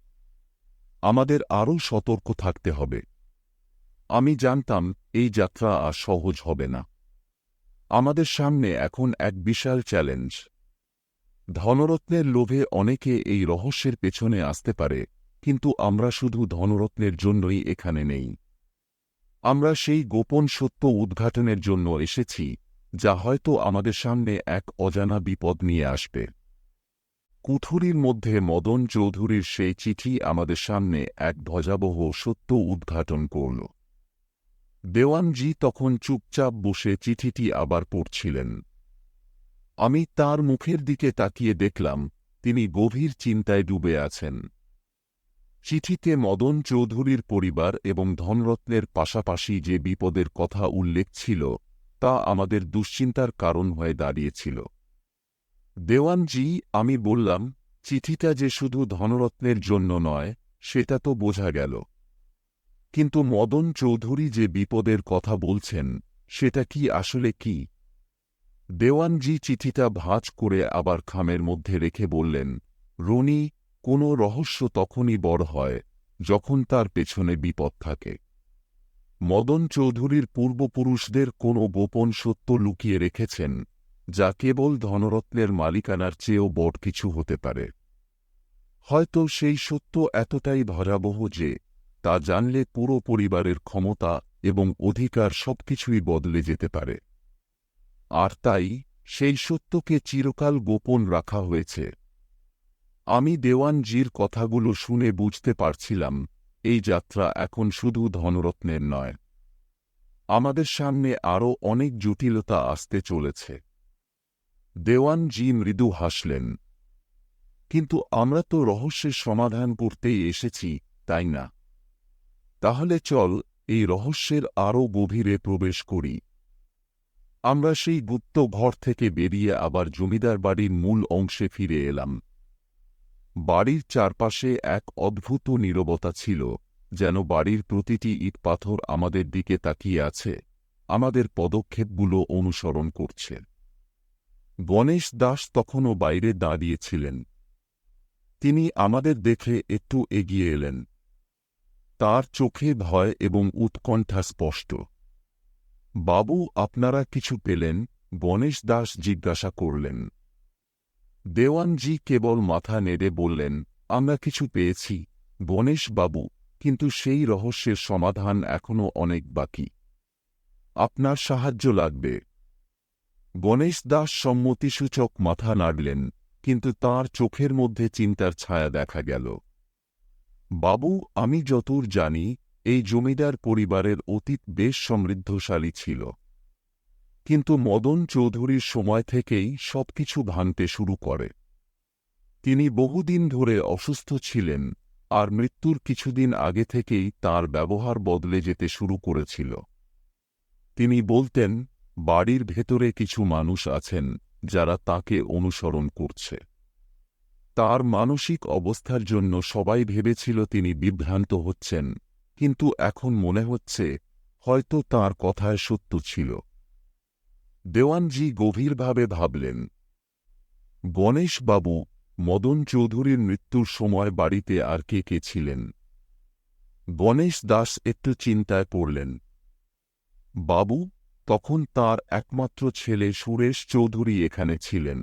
আমাদের আরও সতর্ক থাকতে হবে। আমি জানতাম এই যাত্রা আর সহজ হবে না। আমাদের সামনে এখন এক বিশাল চ্যালেঞ্জ। ধনরত্নের লোভে অনেকে এই রহস্যের পেছনে আসতে পারে, কিন্তু আমরা শুধু ধনরত্নের জন্যই এখানে নেই। আমরা সেই গোপন সত্য উদ্ঘাটনের জন্য এসেছি, যা হয়তো আমাদের সামনে এক অজানা বিপদ নিয়ে আসবে। কুঠুরির মধ্যে মদন চৌধুরীর সেই চিঠি আমাদের সামনে এক ভয়াবহ সত্য উদ্ঘাটন করল। দেওয়ানজি তখন চুপচাপ বসে চিঠিটি আবার পড়ছিলেন। আমি তার মুখের দিকে তাকিয়ে দেখলাম, তিনি গভীর চিন্তায় ডুবে আছেন। চিঠিতে মদন চৌধুরীর পরিবার এবং ধনরত্নের পাশাপাশি যে বিপদের কথা উল্লেখ ছিল, তা আমাদের দুশ্চিন্তার কারণ হয়ে দাঁড়িয়েছিল। দেওয়ানজি, আমি বললাম, চিঠিটা যে শুধু ধনরত্নের জন্য নয়, সেটা তো বোঝা গেল। কিন্তু মদন চৌধুরী যে বিপদের কথা বলছেন, সেটা কি আসলে কি? দেওয়ানজি চিঠিটা ভাঁজ করে আবার খামের মধ্যে রেখে বললেন, রনি, কোনো রহস্য তখনই বড় হয় যখন তার পেছনে বিপদ থাকে। মদন চৌধুরীর পূর্বপুরুষদের কোনো গোপন সত্য লুকিয়ে রেখেছেন, যা কেবল ধনরত্নের মালিকানার চেয়েও বড় কিছু হতে পারে। হয়তো সেই সত্য এতটাই ভয়াবহ যে তা জানলে পুরো পরিবারের ক্ষমতা এবং অধিকার সবকিছুই বদলে যেতে পারে। আর তাই সেই সত্যকে চিরকাল গোপন রাখা হয়েছে। আমি দেওয়ানজির কথাগুলো শুনে বুঝতে পারছিলাম, এই যাত্রা এখন শুধু ধনরত্নের নয়। আমাদের সামনে আরও অনেক জটিলতা আসতে চলেছে। দেওয়ানজি মৃদু হাসলেন। কিন্তু আমরা তো রহস্যের সমাধান করতেই এসেছি, তাই না? তাহলে চল এই রহস্যের আরও গভীরে প্রবেশ করি। আমরা সেই গুপ্ত ঘর থেকে বেরিয়ে আবার জমিদার বাড়ির মূল অংশে ফিরে এলাম। বাড়ির চারপাশে এক অদ্ভুত নীরবতা ছিল, যেন বাড়ির প্রতিটি ইট পাথর আমাদের দিকে তাকিয়ে আছে, আমাদের পদক্ষেপগুলো অনুসরণ করছে। গণেশ দাস তখনও বাইরে দাঁড়িয়েছিলেন। তিনি আমাদের দেখে একটু এগিয়ে এলেন। তার চোখে ভয় এবং উৎকণ্ঠা স্পষ্ট। বাবু, আপনারা কিছু পেলেন? গণেশ দাস জিজ্ঞাসা করলেন। দেওয়ানজি কেবল মাথা নেড়ে বললেন, আমরা কিছু পেয়েছি গণেশ বাবু, কিন্তু সেই রহস্যের সমাধান এখনও অনেক বাকি। আপনার সাহায্য লাগবে। গণেশ দাস সম্মতিসূচক মাথা নাড়লেন, কিন্তু তাঁর চোখের মধ্যে চিন্তার ছায়া দেখা গেল। বাবু, আমি যতদূর জানি, এই জমিদার পরিবারের অতীত বেশ সমৃদ্ধশালী ছিল। কিন্তু মদন চৌধুরীর সময় থেকেই সবকিছু ভাঙতে শুরু করে। তিনি বহুদিন ধরে অসুস্থ ছিলেন, আর মৃত্যুর কিছুদিন আগে থেকেই তাঁর ব্যবহার বদলে যেতে শুরু করেছিল। তিনি বলতেন, বাড়ির ভেতরে কিছু মানুষ আছেন যারা তাকে অনুসরণ করছে। তার মানসিক অবস্থার জন্য সবাই ভেবেছিল তিনি বিভ্রান্ত হচ্ছেন, কিন্তু এখন মনে হচ্ছে হয়তো তাঁর কথায় সত্য ছিল। দেওয়ানজি গভীরভাবে ভাবলেন। গণেশবাবু, মদন চৌধুরীর মৃত্যুর সময় বাড়িতে আর কে কে ছিলেন? গণেশ দাস একটু চিন্তায় পড়লেন। বাবু, তখন তার একমাত্র ছেলে সুরেশ চৌধুরী এখানে ছিলেন।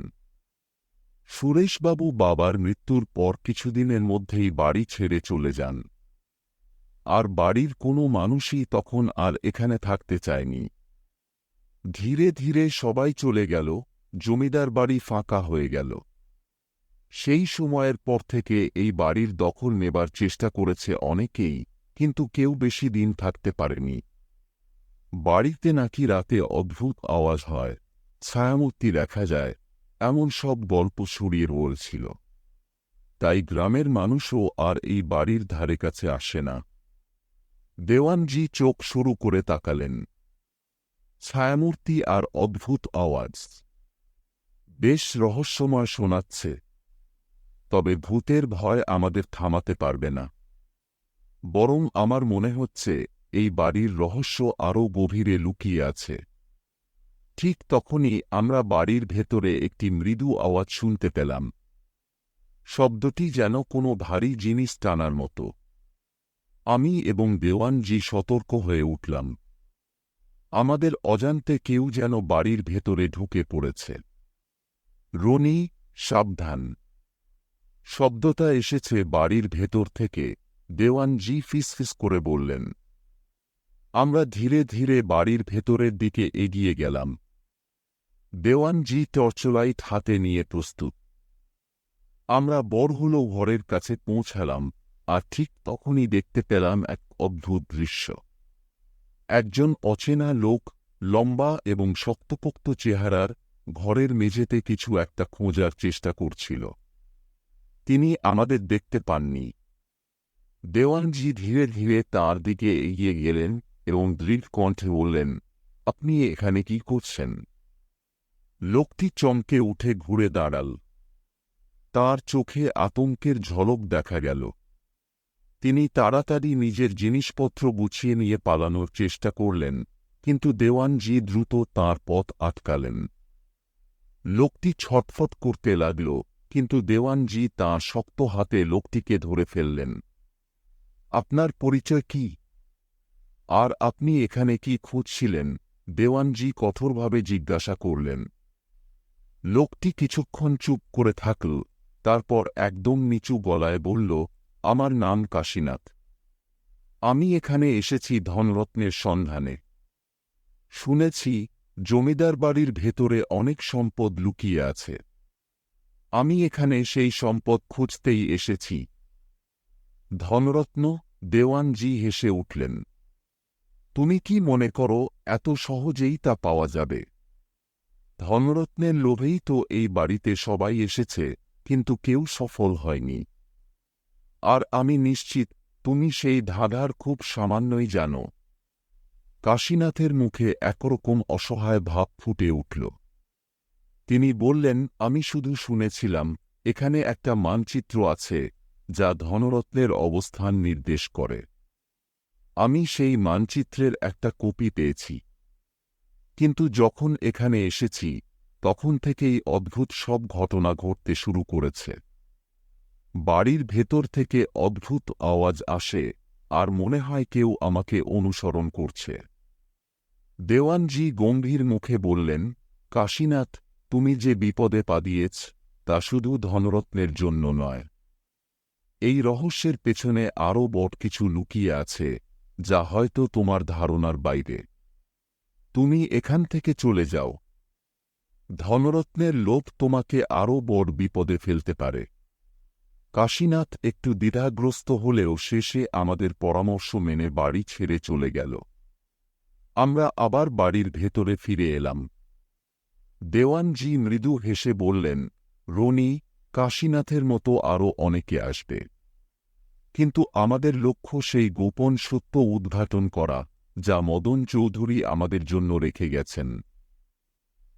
সুরেশবাবু বাবার মৃত্যুর পর কিছুদিনের মধ্যেই বাড়ি ছেড়ে চলে যান। আর বাড়ির কোনো মানুষই তখন আর এখানে থাকতে চায়নি। ধীরে ধীরে সবাই চলে গেল, জমিদার বাড়ি ফাঁকা হয়ে গেল। সেই সময়ের পর থেকে এই বাড়ির দখল নেবার চেষ্টা করেছে অনেকেই, কিন্তু কেউ বেশি দিন থাকতে পারেনি। বাড়িতে নাকি রাতে অদ্ভুত আওয়াজ হয়, ছায়ামূর্তি দেখা যায়, এমন সব গল্প ছড়িয়ে রয়েছিল। তাই গ্রামের মানুষও আর এই বাড়ির ধারে কাছে আসে না। দেওয়ানজি চোখ শুরু করে তাকালেন। ছায়ামূর্তি আর অদ্ভুত আওয়াজ, বেশ রহস্যময় শোনাচ্ছে। তবে ভূতের ভয় আমাদের থামাতে পারবে না। বরং আমার মনে হচ্ছে এই বাড়ির রহস্য আরও গভীরে লুকিয়ে আছে। ঠিক তখনই আমরা বাড়ির ভেতরে একটি মৃদু আওয়াজ শুনতে পেলাম। শব্দটি যেন কোনো ভারী জিনিস টানার মতো। আমি এবং দেওয়ানজি সতর্ক হয়ে উঠলাম। আমাদের অজান্তে কেউ যেন বাড়ির ভেতরে ঢুকে পড়েছে। রনি, সাবধান! শব্দটা এসেছে বাড়ির ভেতর থেকে, দেওয়ানজি ফিসফিস করে বললেন। আমরা ধীরে ধীরে বাড়ির ভেতরের দিকে এগিয়ে গেলাম। দেওয়ানজি টর্চলাইট হাতে নিয়ে প্রস্তুত। আমরা বড়হুলো ঘরের কাছে পৌঁছালাম, আর ঠিক তখনই দেখতে পেলাম এক অদ্ভুত দৃশ্য। একজন অচেনা লোক, লম্বা এবং শক্তপোক্ত চেহারার, ঘরের মেঝেতে কিছু একটা খোঁজার চেষ্টা করছিল। তিনি আমাদের দেখতে পাননি। দেওয়ানজি ধীরে ধীরে তাঁর দিকে এগিয়ে গেলেন এবং দৃঢ় কণ্ঠে বললেন, আপনি এখানে কি করছেন? লোকটি চমকে উঠে ঘুরে দাঁড়াল। তার চোখে আতঙ্কের ঝলক দেখা গেল। তিনি তাড়াতাড়ি নিজের জিনিসপত্র গুছিয়ে নিয়ে পালানোর চেষ্টা করলেন, কিন্তু দেওয়ানজি দ্রুত তাঁর পথ আটকালেন। লোকটি ছটফট করতে লাগল, কিন্তু দেওয়ানজি তাঁর শক্ত হাতে লোকটিকে ধরে ফেললেন। আপনার পরিচয় কি? আর আপনি এখানে কি খুঁজছিলেন? দেওয়ানজি কঠোরভাবে জিজ্ঞাসা করলেন। লোকটি কিছুক্ষণ চুপ করে থাকল, তারপর একদম নিচু গলায় বলল, আমার নাম কাশীনাথ। আমি এখানে এসেছি ধনরত্নের সন্ধানে। শুনেছি জমিদার বাড়ির ভেতরে অনেক সম্পদ লুকিয়ে আছে। আমি এখানে সেই সম্পদ খুঁজতেই এসেছি। ধনরত্ন? দেওয়ানজি হেসে উঠলেন। তুমি কি মনে করো এত সহজেই তা পাওয়া যাবে? ধনরত্নের লোভেই তো এই বাড়িতে সবাই এসেছে, কিন্তু কেউ সফল হয়নি। আর আমি নিশ্চিত তুমি সেই ধাঁধার খুব সামান্যই জানো। কাশীনাথের মুখে একরকম অসহায় ভাব ফুটে উঠল। তিনি বললেন, আমি শুধু শুনেছিলাম এখানে একটা মানচিত্র আছে যা ধনরত্নের অবস্থান নির্দেশ করে। আমি সেই মানচিত্রের একটা কপি পেয়েছি। কিন্তু যখন এখানে এসেছি তখন থেকেই অদ্ভুত সব ঘটনা ঘটতে শুরু করেছে। বাড়ির ভেতর থেকে অদ্ভুত আওয়াজ আসে, আর মনে হয় কেউ আমাকে অনুসরণ করছে। দেওয়ানজি গম্ভীর মুখে বললেন, কাশীনাথ, তুমি যে বিপদে পা দিয়েছ তা শুধু ধনরত্নের জন্য নয়। এই রহস্যের পেছনে আরও বড় কিছু লুকিয়ে আছে, যা হয়তো তোমার ধারণার বাইরে। তুমি এখান থেকে চলে যাও। ধনরত্নের লোভ তোমাকে আরও বড় বিপদে ফেলতে পারে। কাশীনাথ একটু দ্বিধাগ্রস্ত হলেও শেষে আমাদের পরামর্শ মেনে বাড়ি ছেড়ে চলে গেল। আমরা আবার বাড়ির ভেতরে ফিরে এলাম। দেওয়ানজি মৃদু হেসে বললেন, রনি, কাশীনাথের মতো আরও অনেকে আসবে, কিন্তু আমাদের লক্ষ্য সেই গোপন সত্য উদ্ঘাটন করা, যা মদন চৌধুরী আমাদের জন্য রেখে গেছেন।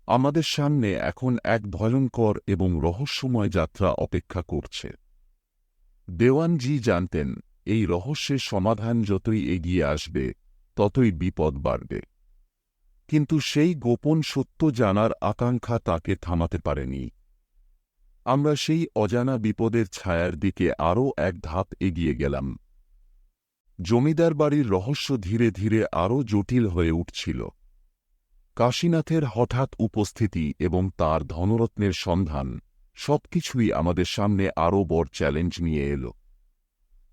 আমাদের সামনে এখন এক ভয়ঙ্কর এবং রহস্যময় যাত্রা অপেক্ষা করছে। দেওয়ানজি জানতেন, এই রহস্যের সমাধান যতই এগিয়ে আসবে, ততই বিপদ বাড়বে। কিন্তু সেই গোপন সত্য জানার আকাঙ্ক্ষা তাকে থামাতে পারেনি। আমরা সেই অজানা বিপদের ছায়ার দিকে আরও এক ধাপ এগিয়ে গেলাম। জমিদার বাড়ির রহস্য ধীরে ধীরে আরও জটিল হয়ে উঠছিল। কাশীনাথের হঠাৎ উপস্থিতি এবং তার ধনরত্নের সন্ধান, সবকিছুই আমাদের সামনে আরও বড় চ্যালেঞ্জ নিয়ে এল।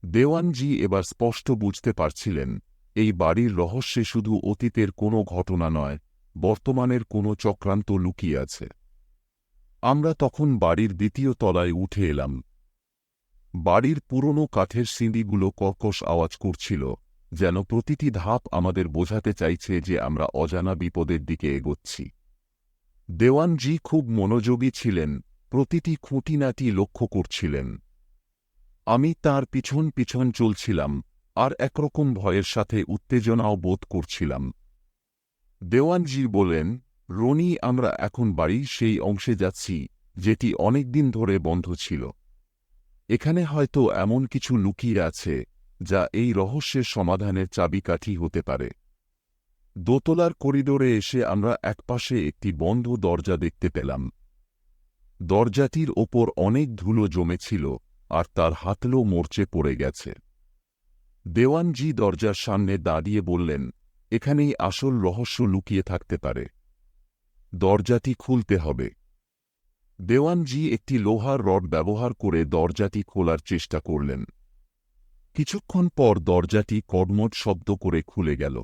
দেওয়ানজি এবার স্পষ্ট বুঝতে পারছিলেন, এই বাড়ির রহস্যে শুধু অতীতের কোনো ঘটনা নয়, বর্তমানের কোনো চক্রান্ত লুকিয়ে আছে। আমরা তখন বাড়ির দ্বিতীয় তলায় উঠে এলাম। বাড়ির পুরনো কাঠের সিঁড়িগুলো কর্কশ আওয়াজ করছিল, যেন প্রতিটি ধাপ আমাদের বোঝাতে চাইছে যে আমরা অজানা বিপদের দিকে এগোচ্ছি। দেওয়ানজি খুব মনোযোগী ছিলেন, প্রতিটি খুঁটিনাটি লক্ষ্য করছিলেন। আমি তার পিছন পিছন চলছিলাম, আর একরকম ভয়ের সাথে উত্তেজনাও বোধ করছিলাম। দেওয়ানজি বলেন, রনি, আমরা এখন বাড়ির সেই অংশে যাচ্ছি যেটি অনেকদিন ধরে বন্ধ ছিল। এখানে হয়তো এমন কিছু লুকিয়ে আছে, যা এই রহস্যের সমাধানের চাবিকাঠি হতে পারে। দোতলার করিডোরে এসে আমরা একপাশে একটি বন্ধ দরজা দেখতে পেলাম। দরজাটির ওপর অনেক ধুলো জমেছিল, আর তার হাতলও মরচে পড়ে গেছে। দেওয়ানজি দরজার সামনে দাঁড়িয়ে বললেন, এখানেই আসল রহস্য লুকিয়ে থাকতে পারে। দরজাটি খুলতে হবে। দেওয়ানজি একটি লোহার রড ব্যবহার করে দরজাটি খোলার চেষ্টা করলেন। কিছুক্ষণ পর দরজাটি কড়মড় শব্দ করে খুলে গেল।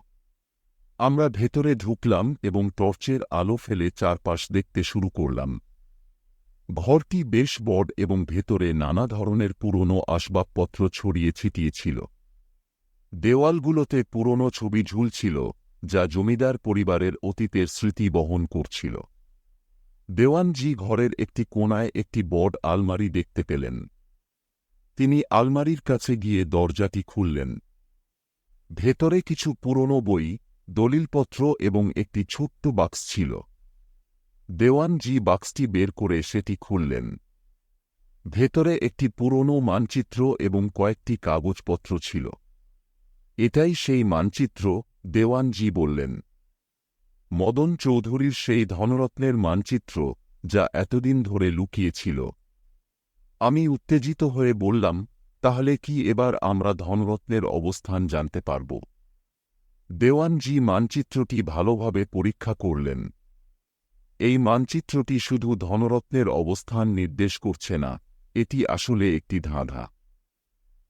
আমরা ভেতরে ঢুকলাম এবং টর্চের আলো ফেলে চারপাশ দেখতে শুরু করলাম। ঘরটি বেশ বড় এবং ভেতরে নানা ধরনের পুরনো আসবাবপত্র ছড়িয়ে ছিটিয়ে ছিল। দেওয়ালগুলোতে পুরনো ছবি ঝুলছিল, যা জমিদার পরিবারের অতীতের স্মৃতি বহন করছিল। দেওয়ানজি ঘরের একটি কোণায় একটি বড় আলমারি দেখতে পেলেন। তিনি আলমারির কাছে গিয়ে দরজাটি খুললেন। ভেতরে কিছু পুরনো বই, দলিলপত্র এবং একটি ছোট্ট বাক্স ছিল। দেওয়ানজি বাক্সটি বের করে সেটি খুললেন। ভেতরে একটি পুরনো মানচিত্র এবং কয়েকটি কাগজপত্র ছিল। এটাই সেই মানচিত্র, দেওয়ানজি বললেন। মদন চৌধুরীর সেই ধনরত্নের মানচিত্র, যা এতদিন ধরে লুকিয়ে ছিল। আমি উত্তেজিত হয়ে বললাম, তাহলে কি এবার আমরা ধনরত্নের অবস্থান জানতে পারব? দেওয়ানজি মানচিত্রটি ভালোভাবে পরীক্ষা করলেন। এই মানচিত্রটি শুধু ধনরত্নের অবস্থান নির্দেশ করছে না, এটি আসলে একটি ধাঁধা।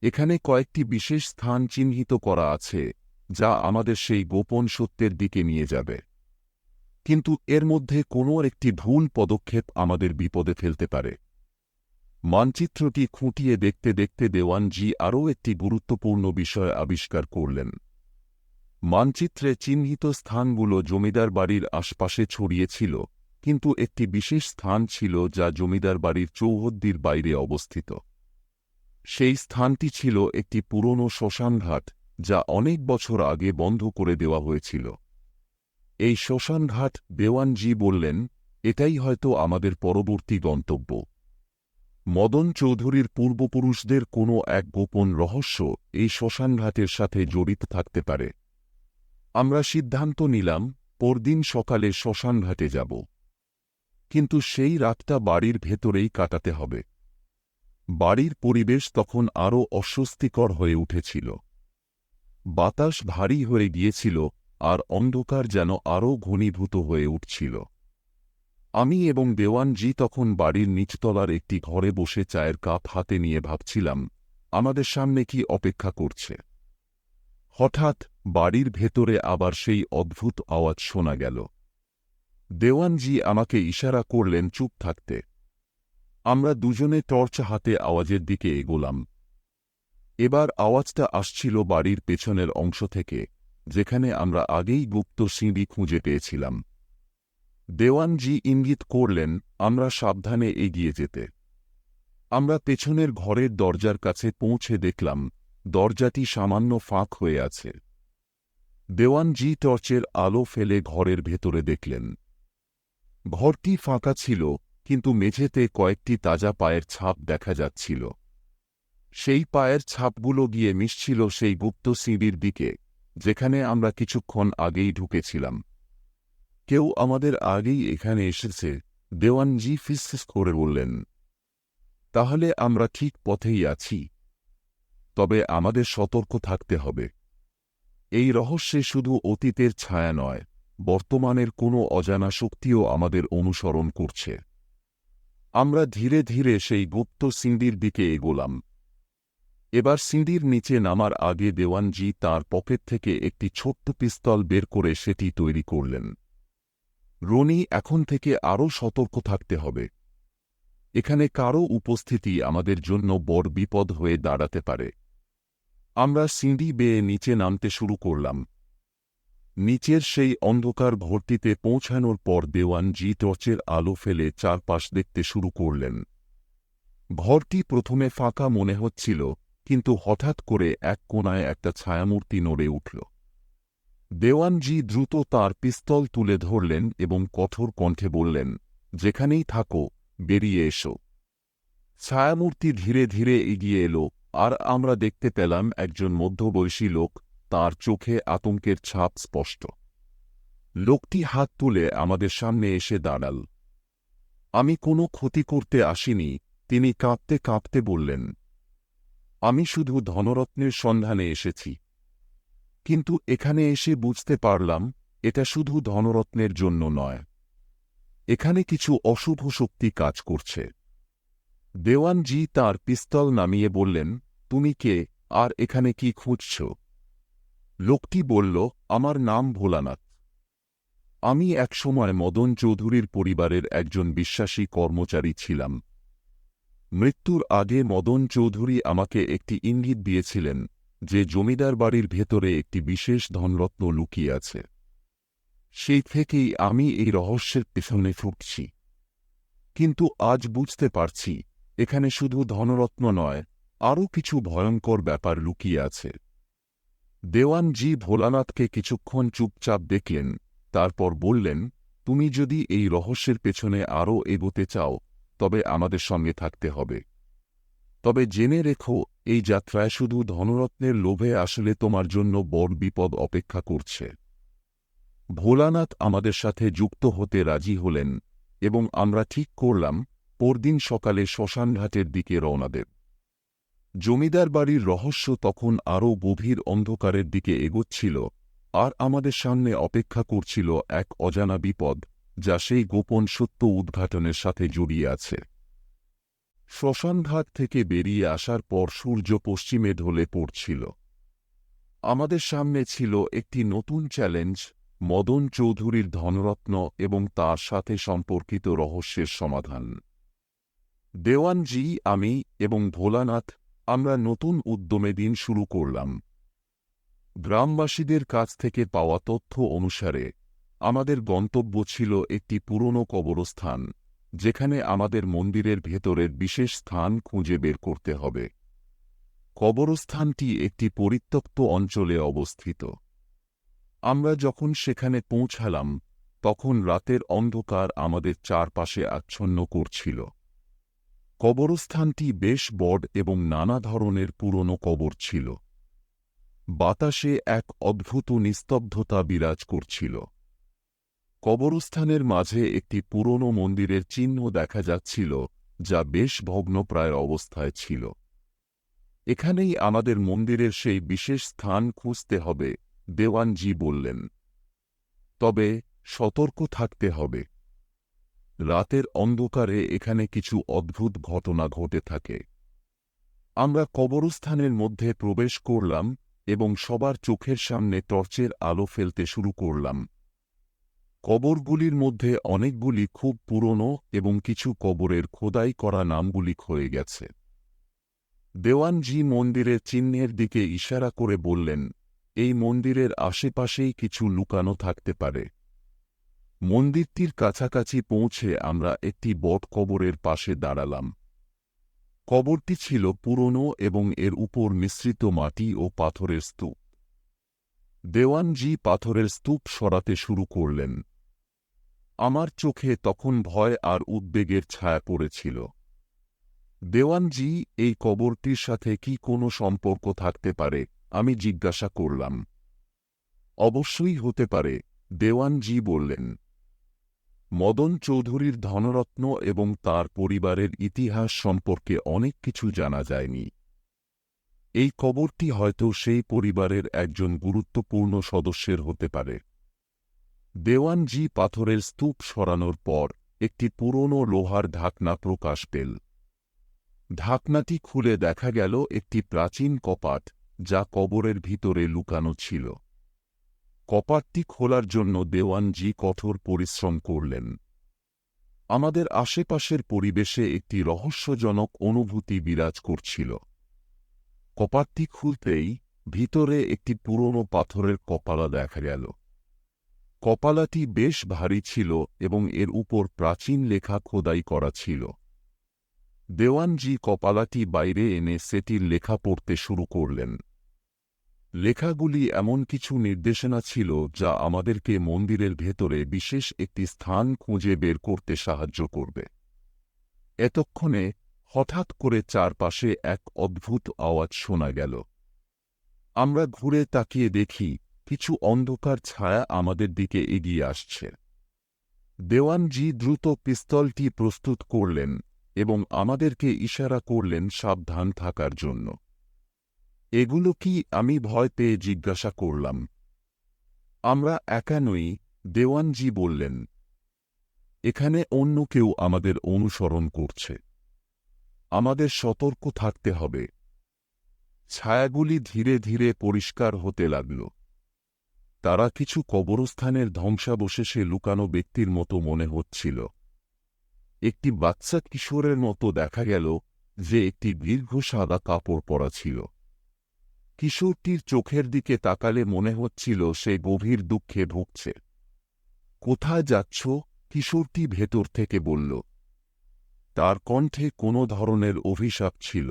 এখানে কয়েকটি বিশেষ স্থান চিহ্নিত করা আছে, যা আমাদের সেই গোপন সত্যের দিকে নিয়ে যাবে। কিন্তু এর মধ্যে কোনো একটি ভুল পদক্ষেপ আমাদের বিপদে ফেলতে পারে। মানচিত্রটি খুঁটিয়ে দেখতে দেখতে দেওয়ানজি আরও একটি গুরুত্বপূর্ণ বিষয় আবিষ্কার করলেন। মানচিত্রে চিহ্নিত স্থানগুলো জমিদার বাড়ির আশপাশে ছড়িয়ে ছিল, কিন্তু একটি বিশেষ স্থান ছিল যা জমিদার বাড়ির চৌহদ্দির বাইরে অবস্থিত। সেই স্থানটি ছিল একটি পুরনো শ্মশানঘাট, যা অনেক বছর আগে বন্ধ করে দেওয়া হয়েছিল। এই শ্মশানঘাট, দেওয়ানজি বললেন, এটাই হয়তো আমাদের পরবর্তী গন্তব্য। মদন চৌধুরীর পূর্বপুরুষদের কোনো এক গোপন রহস্য এই শ্মশানঘাটের সাথে জড়িত থাকতে পারে। আমরা সিদ্ধান্ত নিলাম, পরদিন সকালে শ্মশানঘাটে যাব। কিন্তু সেই রাতটা বাড়ির ভেতরেই কাটাতে হবে। বাড়ির পরিবেশ তখন আরও অস্বস্তিকর হয়ে উঠেছিল। বাতাস ভারী হয়ে গিয়েছিল, আর অন্ধকার যেন আরও ঘনীভূত হয়ে উঠছিল। আমি এবং দেওয়ানজি তখন বাড়ির নিচতলার একটি ঘরে বসে চায়ের কাপ হাতে নিয়ে ভাবছিলাম, আমাদের সামনে কি অপেক্ষা করছে। হঠাৎ বাড়ির ভেতরে আবার সেই অদ্ভুত আওয়াজ শোনা গেল। দেওয়ানজি আমাকে ইশারা করলেন চুপ থাকতে। আমরা দুজনে টর্চ হাতে আওয়াজের দিকে এগোলাম। এবার আওয়াজটা আসছিল বাড়ির পেছনের অংশ থেকে, যেখানে আমরা আগেই গুপ্ত সিঁড়ি খুঁজে পেয়েছিলাম। দেওয়ানজি ইঙ্গিত করলেন আমরা সাবধানে এগিয়ে যেতে। আমরা পেছনের ঘরের দরজার কাছে পৌঁছে দেখলাম দরজাটি সামান্য ফাঁক হয়ে আছে। দেওয়ানজি টর্চের আলো ফেলে ঘরের ভেতরে দেখলেন। ঘরটি ফাঁকা ছিল, কিন্তু মেঝেতে কয়েকটি তাজা পায়ের ছাপ দেখা যাচ্ছিল। সেই পায়ের ছাপগুলো গিয়ে মিশছিল সেই গুপ্ত সিঁড়ির দিকে, যেখানে আমরা কিছুক্ষণ আগেই ঢুকেছিলাম। কেউ আমাদের আগেই এখানে এসেছে, দেওয়ানজি ফিসফিস করে বললেন। তাহলে আমরা ঠিক পথেই আছি। তবে আমাদের সতর্ক থাকতে হবে। এই রহস্যে শুধু অতীতের ছায়া নয়, বর্তমানের কোনো অজানা শক্তিও আমাদের অনুসরণ করছে। আমরা ধীরে ধীরে সেই গুপ্ত সিঁড়ির দিকে এগোলাম। এবার সিঁড়ির নিচে নামার আগে দেওয়ানজি তাঁর পকেট থেকে একটি ছোট্ট পিস্তল বের করে সেটি তৈরি করলেন। রনি, এখন থেকে আরও সতর্ক থাকতে হবে। এখানে কারও উপস্থিতি আমাদের জন্য বড় বিপদ হয়ে দাঁড়াতে পারে। আমরা সিঁড়ি বেয়ে নিচে নামতে শুরু করলাম। নিচের সেই অন্ধকার ঘরটিতে পৌঁছানোর পর দেওয়ানজি টর্চের আলো ফেলে চারপাশ দেখতে শুরু করলেন। ঘরটি প্রথমে ফাঁকা মনে হচ্ছিল, কিন্তু হঠাৎ করে এক কোণায় একটা ছায়ামূর্তি নড়ে উঠল। দেওয়ানজি দ্রুত তার পিস্তল তুলে ধরলেন এবং কঠোর কণ্ঠে বললেন, যেখানেই থাকো, বেরিয়ে এসো। ছায়ামূর্তি ধীরে ধীরে এগিয়ে এলো, আর আমরা দেখতে পেলাম একজন মধ্যবয়সী লোক, তার চোখে আতঙ্কের ছাপ স্পষ্ট। লোকটি হাত তুলে আমাদের সামনে এসে দাঁড়াল। আমি কোনো ক্ষতি করতে আসিনি, তিনি কাঁপতে কাঁপতে বললেন। আমি শুধু ধনরত্নের সন্ধানে এসেছি। কিন্তু এখানে এসে বুঝতে পারলাম এটা শুধু ধনরত্নের জন্য নয়। এখানে কিছু অশুভ শক্তি কাজ করছে। দেওয়ানজি তার পিস্তল নামিয়ে বললেন, তুমি কে, আর এখানে কি খুঁজছ? লোকটি বলল, আমার নাম ভোলানাথ। আমি একসময় মদন চৌধুরীর পরিবারের একজন বিশ্বাসী কর্মচারী ছিলাম। মৃত্যুর আগে মদন চৌধুরী আমাকে একটি ইঙ্গিত দিয়েছিলেন যে জমিদার বাড়ির ভেতরে একটি বিশেষ ধনরত্ন লুকিয়ে আছে। সেই থেকেই আমি এই রহস্যের পেছনে ছুটছি। কিন্তু আজ বুঝতে পারছি এখানে শুধু ধনরত্ন নয়, আরও কিছু ভয়ঙ্কর ব্যাপার লুকিয়ে আছে। দেওয়ানজি ভোলানাথকে কিছুক্ষণ চুপচাপ দেখলেন, তারপর বললেন, তুমি যদি এই রহস্যের পেছনে আরও এগোতে চাও, তবে আমাদের সঙ্গে থাকতে হবে। তবে জেনে রেখো, এই যাত্রায় শুধু ধনরত্নের লোভে আসলে তোমার জন্য বড় বিপদ অপেক্ষা করছে। ভোলানাথ আমাদের সাথে যুক্ত হতে রাজি হলেন, এবং আমরা ঠিক করলাম পরদিন সকালে শ্মশানঘাটের দিকে রওনা দেব। জমিদার বাড়ির রহস্য তখন আরও গভীর অন্ধকারের দিকে এগোচ্ছিল, আর আমাদের সামনে অপেক্ষা করছিল এক অজানা বিপদ, যা সেই গোপন সত্য উদ্ঘাটনের সাথে জড়িয়ে আছে। শ্মশানঘাট থেকে বেরিয়ে আসার পর সূর্য পশ্চিমে ঢলে পড়ছিল। আমাদের সামনে ছিল একটি নতুন চ্যালেঞ্জ, মদন চৌধুরীর ধনরত্ন এবং তার সাথে সম্পর্কিত রহস্যের সমাধান। দেওয়ানজি, আমি এবং ভোলানাথ, আমরা নতুন উদ্যমে দিন শুরু করলাম। গ্রামবাসীদের কাছ থেকে পাওয়া তথ্য অনুসারে আমাদের গন্তব্য ছিল একটি পুরনো কবরস্থান, যেখানে আমাদের মন্দিরের ভেতরের বিশেষ স্থান খুঁজে বের করতে হবে। কবরস্থানটি একটি পরিত্যক্ত অঞ্চলে অবস্থিত। আমরা যখন সেখানে পৌঁছালাম, তখন রাতের অন্ধকার আমাদের চারপাশে আচ্ছন্ন করছিল। কবরস্থানটি বেশ বড় এবং নানা ধরনের পুরনো কবর ছিল। বাতাসে এক অদ্ভুত নিস্তব্ধতা বিরাজ করছিল। কবরস্থানের মাঝে একটি পুরনো মন্দিরের চিহ্ন দেখা যাচ্ছিল, যা বেশ ভগ্নপ্রায় অবস্থায় ছিল। এখানেই আমাদের মন্দিরের সেই বিশেষ স্থান খুঁজতে হবে, দেওয়ানজি বললেন। তবে সতর্ক থাকতে হবে। রাতের অন্ধকারে এখানে কিছু অদ্ভুত ঘটনা ঘটে থাকে। আমরা কবরস্থানের মধ্যে প্রবেশ করলাম এবং সবার চোখের সামনে টর্চের আলো ফেলতে শুরু করলাম। কবরগুলির মধ্যে অনেকগুলি খুব পুরনো এবং কিছু কবরের খোদাই করা নামগুলি ক্ষয়ে গেছে। দেওয়ানজি মন্দিরের চিহ্নের দিকে ইশারা করে বললেন, এই মন্দিরের আশেপাশেই কিছু লুকানো থাকতে পারে। মন্দিরটির কাছাকাছি পৌঁছে আমরা একটি বট কবরের পাশে দাঁড়ালাম। কবরটি ছিল পুরনো এবং এর উপর মিশ্রিত মাটি ও পাথরের স্তূপ। দেওয়ানজি পাথরের স্তূপ সরাতে শুরু করলেন। আমার চোখে তখন ভয় আর উদ্বেগের ছায়া পড়েছিল। দেওয়ানজি, এই কবরটির সাথে কি কোনো সম্পর্ক থাকতে পারে? আমি জিজ্ঞাসা করলাম। অবশ্যই হতে পারে, দেওয়ানজি বললেন। মদন চৌধুরীর ধনরত্ন এবং তার পরিবারের ইতিহাস সম্পর্কে অনেক কিছু জানা যায়নি। এই কবরটি হয়তো সেই পরিবারের একজন গুরুত্বপূর্ণ সদস্যের হতে পারে। দেওয়ানজি পাথরের স্তূপ সরানোর পর একটি পুরনো লোহার ঢাকনা প্রকাশ পেল। ঢাকনাটি খুলে দেখা গেল একটি প্রাচীন কপাট, যা কবরের ভিতরে লুকানো ছিল। কপাটটি খোলার জন্য দেওয়ানজি কঠোর পরিশ্রম করলেন। আমাদের আশেপাশের পরিবেশে একটি রহস্যজনক অনুভূতি বিরাজ করছিল। কপাটটি খুলতেই ভিতরে একটি পুরনো পাথরের কপালা দেখা গেল। কপালাটি বেশ ভারী ছিল এবং এর উপর প্রাচীন লেখা খোদাই করা ছিল। দেওয়ানজি কপালাটি বাইরে এনে সেটির লেখা পড়তে শুরু করলেন। লেখাগুলি এমন কিছু নির্দেশনা ছিল যা আমাদেরকে মন্দিরের ভেতরে বিশেষ একটি স্থান খুঁজে বের করতে সাহায্য করবে। এতক্ষণে হঠাৎ করে চারপাশে এক অদ্ভুত আওয়াজ শোনা গেল। আমরা ঘুরে তাকিয়ে দেখি কিছু অন্ধকার ছায়া আমাদের দিকে এগিয়ে আসছে। দেওয়ানজি দ্রুত পিস্তলটি প্রস্তুত করলেন এবং আমাদেরকে ইশারা করলেন সাবধান থাকার জন্য। এগুলো কি? আমি ভয় পেয়ে জিজ্ঞাসা করলাম। আমরা একা নই, দেওয়ানজি বললেন। এখানে অন্য কেউ আমাদের অনুসরণ করছে। আমাদের সতর্ক থাকতে হবে। ছায়াগুলি ধীরে ধীরে পরিষ্কার হতে লাগল। তারা কিছু কবরস্থানের ধ্বংসাবশেষে লুকানো ব্যক্তির মতো মনে হচ্ছিল। একটি বাচ্চা কিশোরের মতো দেখা গেল, যে একটি দীর্ঘ সাদা কাপড় পরা ছিল। কিশোরটির চোখের দিকে তাকালে মনে হচ্ছিল সে গভীর দুঃখে ভুগছে। কোথায় যাচ্ছ? কিশোরটি ভেতর থেকে বলল। তার কণ্ঠে কোনো ধরনের অভিশাপ ছিল।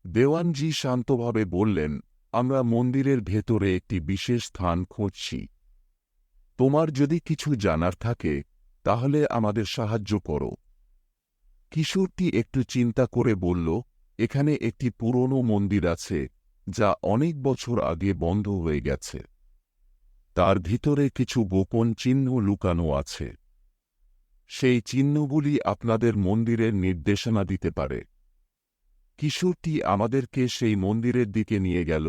দেওয়ানজি শান্তভাবে বললেন, আমরা মন্দিরের ভেতরে একটি বিশেষ স্থান খুঁজছি। তোমার যদি কিছু জানার থাকে তাহলে আমাদের সাহায্য করো। কিশোরটি একটু চিন্তা করে বলল, এখানে একটি পুরনো মন্দির আছে, যা অনেক বছর আগে বন্ধ হয়ে গেছে। তার ভিতরে কিছু গোপন চিহ্ন লুকানো আছে। সেই চিহ্নগুলি আপনাদের মন্দিরের নির্দেশনা দিতে পারে। কিশোরটি আমাদেরকে সেই মন্দিরের দিকে নিয়ে গেল,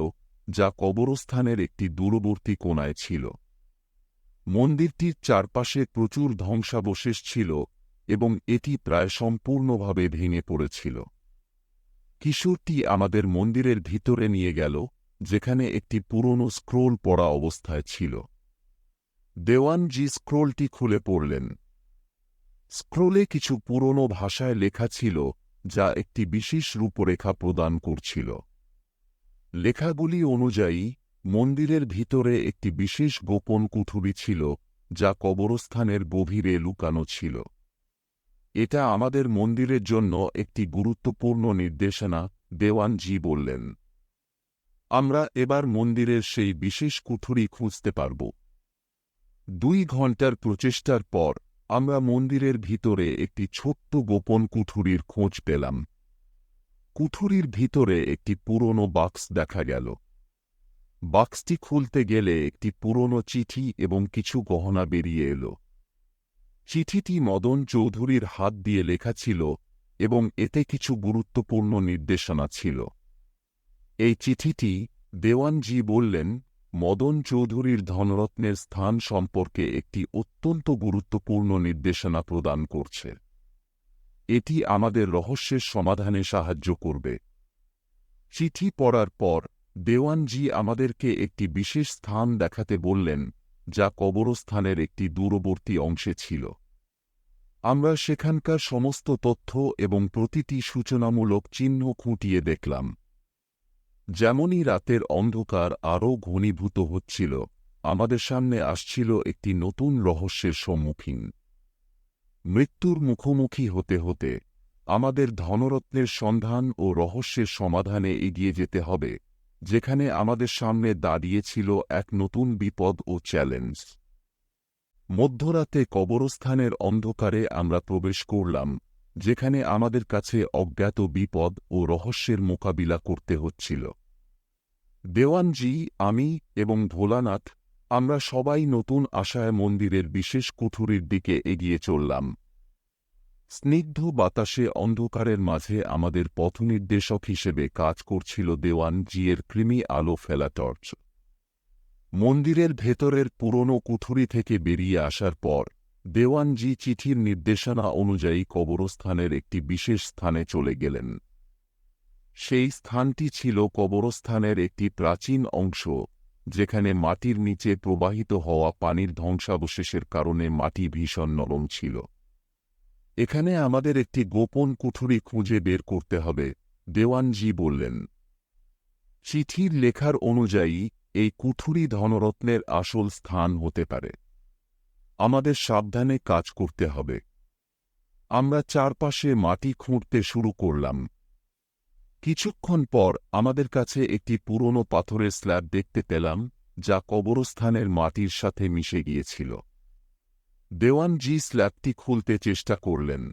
যা কবরস্থানের একটি দূরবর্তী কোণায় ছিল। মন্দিরটির চারপাশে প্রচুর ধ্বংসাবশেষ ছিল এবং এটি প্রায় সম্পূর্ণভাবে ভেঙে পড়েছিল। কিশোরটি আমাদের মন্দিরের ভিতরে নিয়ে গেল, যেখানে একটি পুরনো স্ক্রোল পড়া অবস্থায় ছিল। দেওয়ানজি স্ক্রোলটি খুলে পড়লেন। স্ক্রোলে কিছু পুরনো ভাষায় লেখা ছিল, যা একটি বিশেষ রূপরেখা প্রদান করছিল। লেখাগুলি অনুযায়ী মন্দিরের ভিতরে একটি বিশেষ গোপন কুঠুরি ছিল, যা কবরস্থানের গভীরে লুকানো ছিল। এটা আমাদের মন্দিরের জন্য একটি গুরুত্বপূর্ণ নির্দেশনা, দেওয়ানজি বললেন। আমরা এবার মন্দিরের সেই বিশেষ কুঠুরি খুঁজতে পারব। 2 ঘন্টার প্রচেষ্টার পর আমরা মন্দিরের ভিতরে একটি ছোট্ট গোপন কুঠুরির খোঁজ পেলাম। কুঠুরির ভিতরে একটি পুরনো বাক্স দেখা গেল। বাক্সটি খুলতে গেলে একটি পুরনো চিঠি এবং কিছু গহনা বেরিয়ে এলো। চিঠিটি মদন চৌধুরীর হাত দিয়ে লেখা ছিল এবং এতে কিছু গুরুত্বপূর্ণ নির্দেশনা ছিল। এই চিঠিটি, দেওয়ানজি বললেন, মদন চৌধুরীর ধনরত্নের স্থান সম্পর্কে একটি অত্যন্ত গুরুত্বপূর্ণ নির্দেশনা প্রদান করছে। এটি আমাদের রহস্যের সমাধানে সাহায্য করবে। চিঠি পড়ার পর দেওয়ানজি আমাদেরকে একটি বিশেষ স্থান দেখাতে বললেন, যা কবরস্থানের একটি দূরবর্তী অংশে ছিল। আমরা সেখানকার সমস্ত তথ্য এবং প্রতিটি সূচনামূলক চিহ্ন খুঁটিয়ে দেখলাম। যেমনই রাতের অন্ধকার আরও ঘনীভূত হচ্ছিল, আমাদের সামনে আসছিল একটি নতুন রহস্যের সম্মুখীন। মৃত্যুর মুখোমুখি হতে হতে আমাদের ধনরত্নের সন্ধান ও রহস্যের সমাধানে এগিয়ে যেতে হবে, যেখানে আমাদের সামনে দাঁড়িয়েছিল এক নতুন বিপদ ও চ্যালেঞ্জ। মধ্যরাতে কবরস্থানের অন্ধকারে আমরা প্রবেশ করলাম, যেখানে আমাদের কাছে অজ্ঞাত বিপদ ও রহস্যের মোকাবিলা করতে হচ্ছিল। দেওয়ানজি, আমি এবং ভোলানাথ, আমরা সবাই নতুন আশায় মন্দিরের বিশেষ কুঠুরির দিকে এগিয়ে চললাম। স্নিগ্ধ বাতাসে অন্ধকারের মাঝে আমাদের পথনির্দেশক হিসেবে কাজ করছিল দেওয়ানজির কৃমি আলো ফেলা টর্চ। মন্দিরের ভেতরের পুরনো কুঠুরি থেকে বেরিয়ে আসার পর দেওয়ানজি চিঠির নির্দেশনা অনুযায়ী কবরস্থানের একটি বিশেষ স্থানে চলে গেলেন। সেই স্থানটি ছিল কবরস্থানের একটি প্রাচীন অংশ, যেখানে মাটির নিচে প্রবাহিত হওয়া পানির ধ্বংসাবশেষের কারণে মাটি ভীষণ নরম ছিল। এখানে আমাদের একটি গোপন কুঠুরি খুঁজে বের করতে হবে, দেওয়ানজি বললেন। চিঠির লেখার অনুযায়ী এই কুঠুরি ধনরত্নের আসল স্থান হতে পারে। আমাদের সাবধানে কাজ করতে হবে। আমরা চারপাশে মাটি খুঁড়তে শুরু করলাম। কিছুক্ষণ পর আমাদের কাছে একটি পুরনো পাথরের স্ল্যাব দেখতে পেলাম, যা কবরস্থানের মাটির সাথে মিশে গিয়েছিল। দেওয়ানজি স্ল্যাবটি খুলতে চেষ্টা করলেন।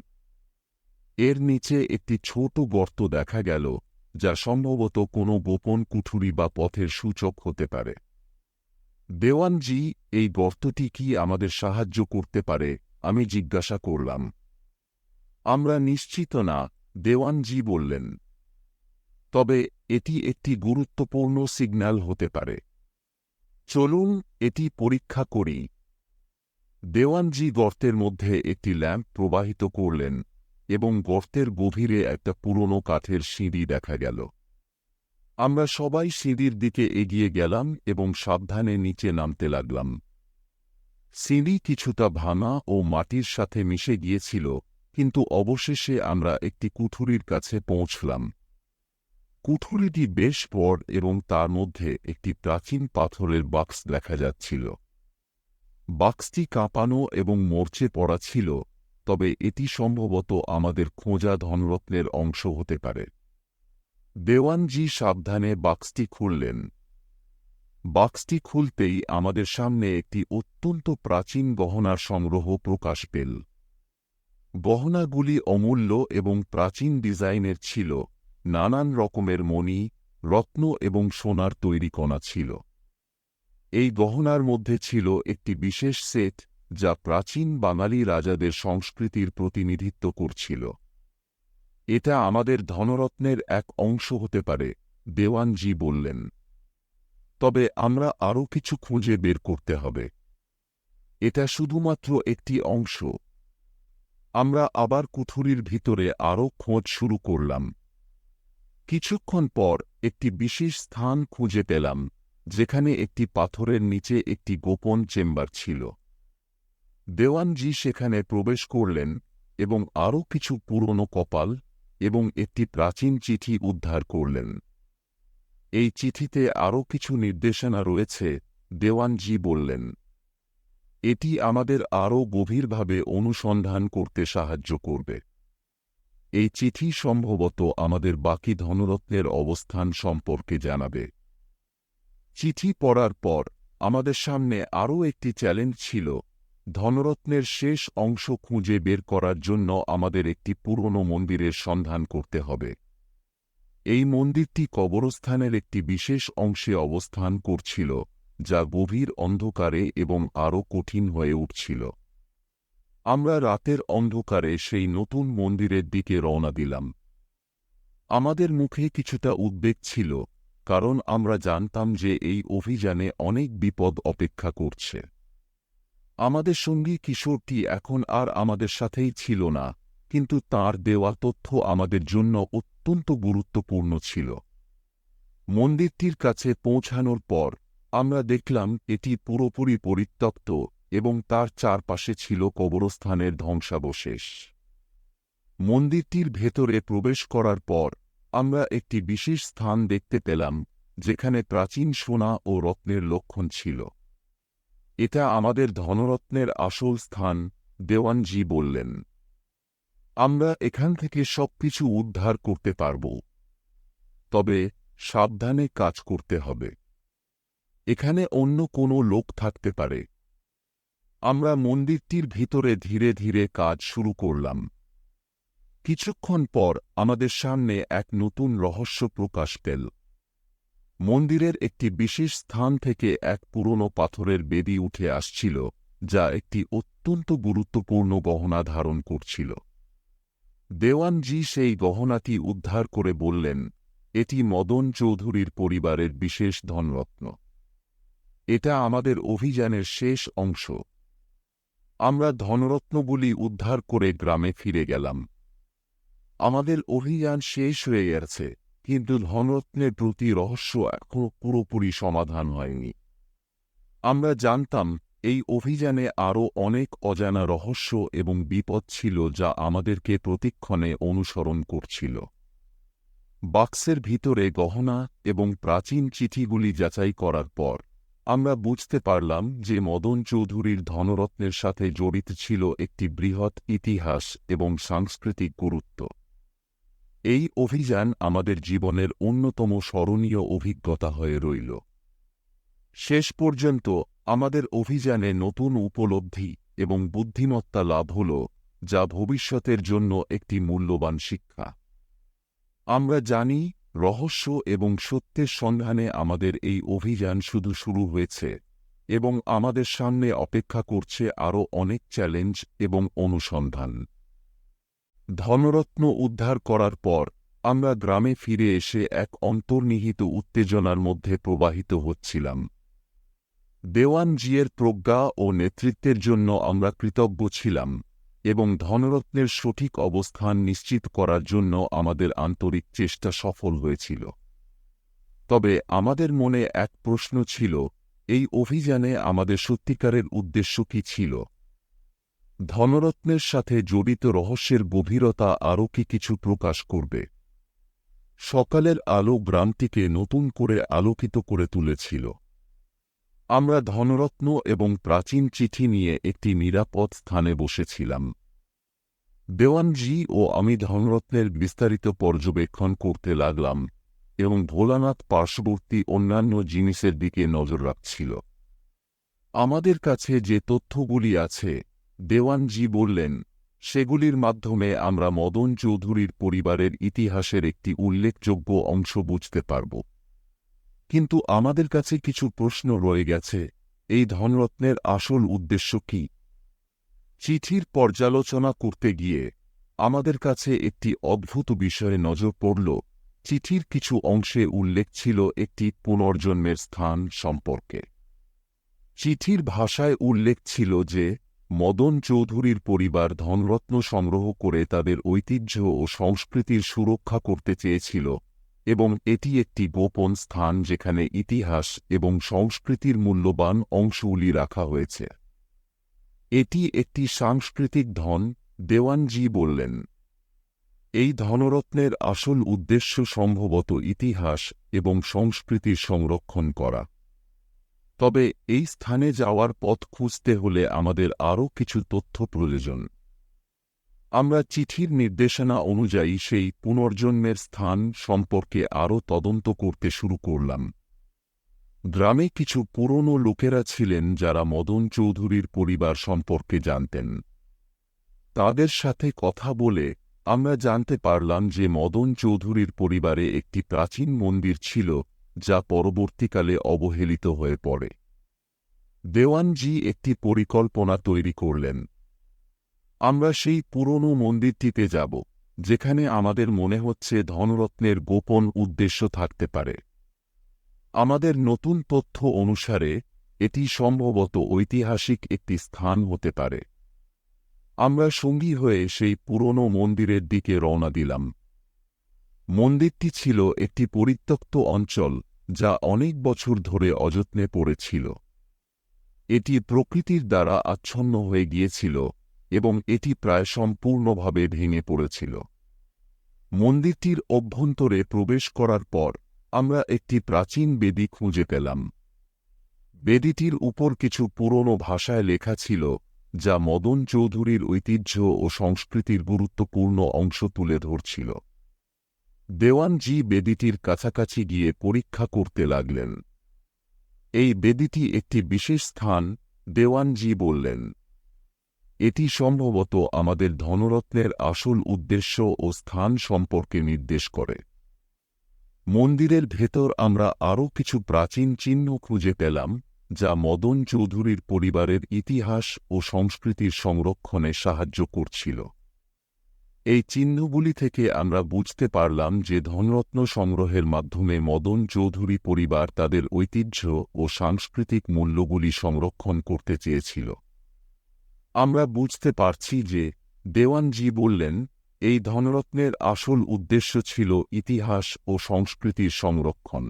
এর নিচে একটি ছোট গর্ত দেখা গেল, যা সম্ভবত কোনো গোপন কুঠুরি বা পথের সূচক হতে পারে। দেওয়ানজি, এই গর্তটি কি আমাদের সাহায্য করতে পারে? আমি জিজ্ঞাসা করলাম। আমরা নিশ্চিত না, দেওয়ানজি বললেন। তবে এটি একটি গুরুত্বপূর্ণ সিগন্যাল হতে পারে। চলুন এটি পরীক্ষা করি। দেওয়ানজি গর্তের মধ্যে একটি ল্যাম্প প্রবাহিত করলেন, এবং গর্তের গভীরে একটা পুরনো কাঠের সিঁড়ি দেখা গেল। আমরা সবাই সিঁড়ির দিকে এগিয়ে গেলাম এবং সাবধানে নিচে নামতে লাগলাম। সিঁড়ি কিছুটা ভাঙা ও মাটির সাথে মিশে গিয়েছিল, কিন্তু অবশেষে আমরা একটি কুঠুরির কাছে পৌঁছলাম। কুঠুরিটি বেশ বড় এবং তার মধ্যে একটি প্রাচীন পাথরের বাক্স দেখা যাচ্ছিল। বাক্সটি কাঁপানো এবং মরচে পড়া ছিল, তবে এটি সম্ভবত আমাদের খোঁজা ধনরত্নের অংশ হতে পারে। দেওয়ানজি সাবধানে বাক্সটি খুললেন। বাক্সটি খুলতেই আমাদের সামনে একটি অত্যন্ত প্রাচীন গহনার সংগ্রহ প্রকাশ পেল। গহনাগুলি অমূল্য এবং প্রাচীন ডিজাইনের ছিল, নানান রকমের মণি, রত্ন এবং সোনার তৈরি কণা ছিল। এই গহনার মধ্যে ছিল একটি বিশেষ সেট, যা প্রাচীন বাঙালি রাজাদের সংস্কৃতির প্রতিনিধিত্ব করছিল। এটা আমাদের ধনরত্নের এক অংশ হতে পারে, দেওয়ানজি বললেন। তবে আমরা আরও কিছু খুঁজে বের করতে হবে। এটা শুধুমাত্র একটি অংশ। আমরা আবার কুঠুরির ভিতরে আরও খোঁজ শুরু করলাম। কিছুক্ষণ পর একটি বিশেষ স্থান খুঁজে পেলাম, যেখানে একটি পাথরের নিচে একটি গোপন চেম্বার ছিল। দেওয়ানজি সেখানে প্রবেশ করলেন এবং আরও কিছু পুরনো কপাল এবং একটি প্রাচীন চিঠি উদ্ধার করলেন। এই চিঠিতে আরও কিছু নির্দেশনা রয়েছে, দেওয়ানজি বললেন। এটি আমাদের আরও গভীরভাবে অনুসন্ধান করতে সাহায্য করবে। এই চিঠি সম্ভবত আমাদের বাকি ধনরত্নের অবস্থান সম্পর্কে জানাবে। চিঠি পড়ার পর আমাদের সামনে আরও একটি চ্যালেঞ্জ ছিল। ধনরত্নের শেষ অংশ খুঁজে বের করার জন্য আমাদের একটি পুরনো মন্দিরের সন্ধান করতে হবে। এই মন্দিরটি কবরস্থানের একটি বিশেষ অংশে অবস্থান করছিল, যা গভীর অন্ধকারে এবং আরও কঠিন হয়ে উঠছিল। আমরা রাতের অন্ধকারে সেই নতুন মন্দিরের দিকে রওনা দিলাম। আমাদের মুখে কিছুটা উদ্বেগ ছিল, কারণ আমরা জানতাম যে এই অভিযানে অনেক বিপদ অপেক্ষা করছে। আমাদের সঙ্গী কিশোরটি এখন আর আমাদের সাথেই ছিল না, কিন্তু তাঁর দেওয়া তথ্য আমাদের জন্য অত্যন্ত গুরুত্বপূর্ণ ছিল। মন্দিরটির কাছে পৌঁছানোর পর আমরা দেখলাম এটি পুরোপুরি পরিত্যক্ত এবং তার চারপাশে ছিল কবরস্থানের ধ্বংসাবশেষ। মন্দিরটির ভেতরে প্রবেশ করার পর আমরা একটি বিশেষ স্থান দেখতে পেলাম যেখানে প্রাচীন সোনা ও রত্নের লক্ষণ ছিল। এটা আমাদের ধনরত্নের আসল স্থান, দেওয়ানজি বললেন। আমরা এখান থেকে সবকিছু উদ্ধার করতে পারব, তবে সাবধানে কাজ করতে হবে। এখানে অন্য কোনো লোক থাকতে পারে। আমরা মন্দিরটির ভিতরে ধীরে ধীরে কাজ শুরু করলাম। কিছুক্ষণ পর আমাদের সামনে এক নতুন রহস্য প্রকাশ পেল। মন্দিরের একটি বিশেষ স্থান থেকে এক পুরনো পাথরের বেদি উঠে আসছিল, যা একটি অত্যন্ত গুরুত্বপূর্ণ গহনা ধারণ করছিল। দেওয়ানজি সেই গহনাটি উদ্ধার করে বললেন, এটি মদন চৌধুরীর পরিবারের বিশেষ ধনরত্ন। এটা আমাদের অভিযানের শেষ অংশ। আমরা ধনরত্নগুলি উদ্ধার করে গ্রামে ফিরে গেলাম। আমাদের অভিযান শেষ হয়ে গেছে, কিন্তু ধনরত্নের প্রতি রহস্য এখনও পুরোপুরি সমাধান হয়নি। আমরা জানতাম এই অভিযানে আরও অনেক অজানা রহস্য এবং বিপদ ছিল যা আমাদেরকে প্রতিক্ষণে অনুসরণ করছিল। বাক্সের ভিতরে গহনা এবং প্রাচীন চিঠিগুলি যাচাই করার পর আমরা বুঝতে পারলাম যে মদন চৌধুরীর ধনরত্নের সাথে জড়িত ছিল একটি বৃহৎ ইতিহাস এবং সাংস্কৃতিক গুরুত্ব। এই অভিযান আমাদের জীবনের অন্যতম স্মরণীয় অভিজ্ঞতা হয়ে রইল। শেষ পর্যন্ত আমাদের অভিযানে নতুন উপলব্ধি এবং বুদ্ধিমত্তা লাভ হল, যা ভবিষ্যতের জন্য একটি মূল্যবান শিক্ষা। আমরা জানি রহস্য এবং সত্যের সন্ধানে আমাদের এই অভিযান শুধু শুরু হয়েছে, এবং আমাদের সামনে অপেক্ষা করছে আরও অনেক চ্যালেঞ্জ এবং অনুসন্ধান। ধনরত্ন উদ্ধার করার পর আমরা গ্রামে ফিরে এসে এক অন্তর্নিহিত উত্তেজনার মধ্যে প্রবাহিত হচ্ছিলাম। দেওয়ানজির প্রজ্ঞা ও নেতৃত্বের জন্য আমরা কৃতজ্ঞ ছিলাম, এবং ধনরত্নের সঠিক অবস্থান নিশ্চিত করার জন্য আমাদের আন্তরিক চেষ্টা সফল হয়েছিল। তবে আমাদের মনে এক প্রশ্ন ছিল, এই অভিযানে আমাদের সত্যিকারের উদ্দেশ্য কী ছিল? ধনরত্নের সাথে জড়িত রহস্যের গভীরতা আরও কি কিছু প্রকাশ করবে? সকালের আলো গ্রামটিকে নতুন করে আলোকিত করে তুলেছিল। আমরা ধনরত্ন এবং প্রাচীন চিঠি নিয়ে একটি নিরাপদ স্থানে বসেছিলাম। দেওয়ানজি ও আমি ধনরত্নের বিস্তারিত পর্যবেক্ষণ করতে লাগলাম, এবং ভোলানাথ পার্শ্ববর্তী অন্যান্য জিনিসের দিকে নজর রাখছিল। আমাদের কাছে যে তথ্যগুলি আছে, দেওয়ানজি বললেন, সেগুলির মাধ্যমে আমরা মদন চৌধুরীর পরিবারের ইতিহাসের একটি উল্লেখযোগ্য অংশ বুঝতে পারব। কিন্তু আমাদের কাছে কিছু প্রশ্ন রয়ে গেছে। এই ধনরত্নের আসল উদ্দেশ্য কী? চিঠির পর্যালোচনা করতে গিয়ে আমাদের কাছে একটি অদ্ভুত বিষয়ে নজর পড়ল। চিঠির কিছু অংশে উল্লেখ ছিল একটি পুনর্জন্মের স্থান সম্পর্কে। চিঠির ভাষায় উল্লেখ ছিল যে মদন চৌধুরীর পরিবার ধনরত্ন সংগ্রহ করে তাদের ঐতিহ্য ও সংস্কৃতির সুরক্ষা করতে চেয়েছিল, এবং এটি একটি গোপন স্থান যেখানে ইতিহাস এবং সংস্কৃতির মূল্যবান অংশগুলি রাখা হয়েছে। এটি একটি সাংস্কৃতিক ধন, দেওয়ানজি বললেন। এই ধনরত্নের আসল উদ্দেশ্য সম্ভবত ইতিহাস এবং সংস্কৃতির সংরক্ষণ করা। তবে এই স্থানে যাওয়ার পথ খুঁজতে হলে আমাদের আরও কিছু তথ্য প্রয়োজন। আমরা চিঠির নির্দেশনা অনুযায়ী সেই পুনর্জন্মের স্থান সম্পর্কে আরও তদন্ত করতে শুরু করলাম। গ্রামে কিছু পুরনো লোকেরা ছিলেন যারা মদন চৌধুরীর পরিবার সম্পর্কে জানতেন। তাদের সাথে কথা বলে আমরা জানতে পারলাম যে মদন চৌধুরীর পরিবারে একটি প্রাচীন মন্দির ছিল, যা পরবর্তীকালে অবহেলিত হয়ে পড়ে। দেওয়ানজি একটি পরিকল্পনা তৈরি করলেন। আমরা সেই পুরনো মন্দিরটিতে যাব, যেখানে আমাদের মনে হচ্ছে ধনরত্নের গোপন উদ্দেশ্য থাকতে পারে। আমাদের নতুন তথ্য অনুসারে এটি সম্ভবত ঐতিহাসিক একটি স্থান হতে পারে। আমরা সঙ্গী হয়ে সেই পুরনো মন্দিরের দিকে রওনা দিলাম। মন্দিরটি ছিল একটি পরিত্যক্ত অঞ্চল যা অনেক বছর ধরে অযত্নে পড়েছিল। এটি প্রকৃতির দ্বারা আচ্ছন্ন হয়ে গিয়েছিল এবং এটি প্রায় সম্পূর্ণভাবে ভেঙে পড়েছিল। মন্দিরটির অভ্যন্তরে প্রবেশ করার পর আমরা একটি প্রাচীন বেদি খুঁজে পেলাম। বেদিটির উপর কিছু পুরনো ভাষায় লেখা ছিল, যা মদন চৌধুরীর ঐতিহ্য ও সংস্কৃতির গুরুত্বপূর্ণ অংশ তুলে ধরছিল। দেওয়ানজি বেদিটির কাছাকাছি গিয়ে পরীক্ষা করতে লাগলেন। এই বেদিটি একটি বিশেষ স্থান, দেওয়ানজি বললেন। এটি সম্ভবত আমাদের ধনরত্নের আসল উদ্দেশ্য ও স্থান সম্পর্কে নির্দেশ করে। মন্দিরের ভেতর আমরা আরও কিছু প্রাচীন চিহ্ন খুঁজে পেলাম, যা মদন চৌধুরীর পরিবারের ইতিহাস ও সংস্কৃতির সংরক্ষণে সাহায্য করছিল। এই চিহ্নগুলি থেকে আমরা বুঝতে পারলাম যে ধনরত্ন সংগ্রহের মাধ্যমে মদন চৌধুরী পরিবার তাদের ঐতিহ্য ও সাংস্কৃতিক মূল্যগুলি সংরক্ষণ করতে চেয়েছিল। আমরা বুঝতে পারছি যে দেওয়ানজি বললেন, এই ধনরত্নের আসল উদ্দেশ্য ছিল ইতিহাস ও সংস্কৃতির সংরক্ষণ।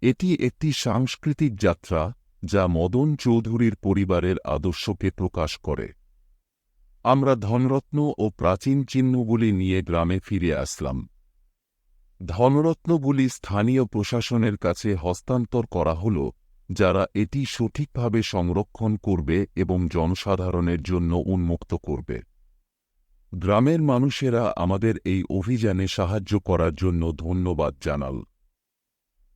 এটি একটি সাংস্কৃতিক যাত্রা যা মদন চৌধুরীর পরিবারের আদর্শকে প্রকাশ করে। আমরা ধনরত্ন ও প্রাচীন চিহ্নগুলি নিয়ে গ্রামে ফিরে আসলাম। ধনরত্নগুলি স্থানীয় প্রশাসনের কাছে হস্তান্তর করা হল, যারা এটি সঠিকভাবে সংরক্ষণ করবে এবং জনসাধারণের জন্য উন্মুক্ত করবে। গ্রামের মানুষেরা আমাদের এই অভিযানে সাহায্য করার জন্য ধন্যবাদ জানাল।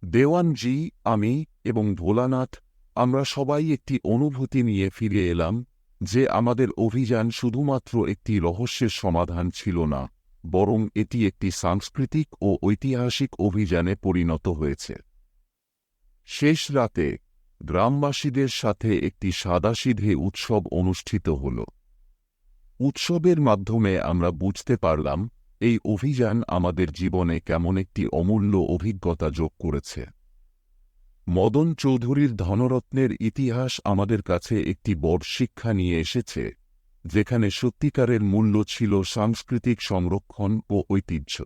দেওয়ানজি, আমি এবং ভোলানাথ আমরা সবাই একটি অনুভূতি নিয়ে ফিরে এলাম যে আমাদের অভিযান শুধুমাত্র একটি রহস্যের সমাধান ছিল না, বরং এটি একটি সাংস্কৃতিক ও ঐতিহাসিক অভিযানে পরিণত হয়েছে। শেষ রাতে গ্রামবাসীদের সাথে একটি সাদাসিধে উৎসব অনুষ্ঠিত হল। উৎসবের মাধ্যমে আমরা বুঝতে পারলাম এই অভিযান আমাদের জীবনে কেমন একটি অমূল্য অভিজ্ঞতা যোগ করেছে। মদন চৌধুরীর ধনরত্নের ইতিহাস আমাদের কাছে একটি বড় শিক্ষা নিয়ে এসেছে, যেখানে সত্যিকারের মূল্য ছিল সাংস্কৃতিক সংরক্ষণ ও ঐতিহ্য।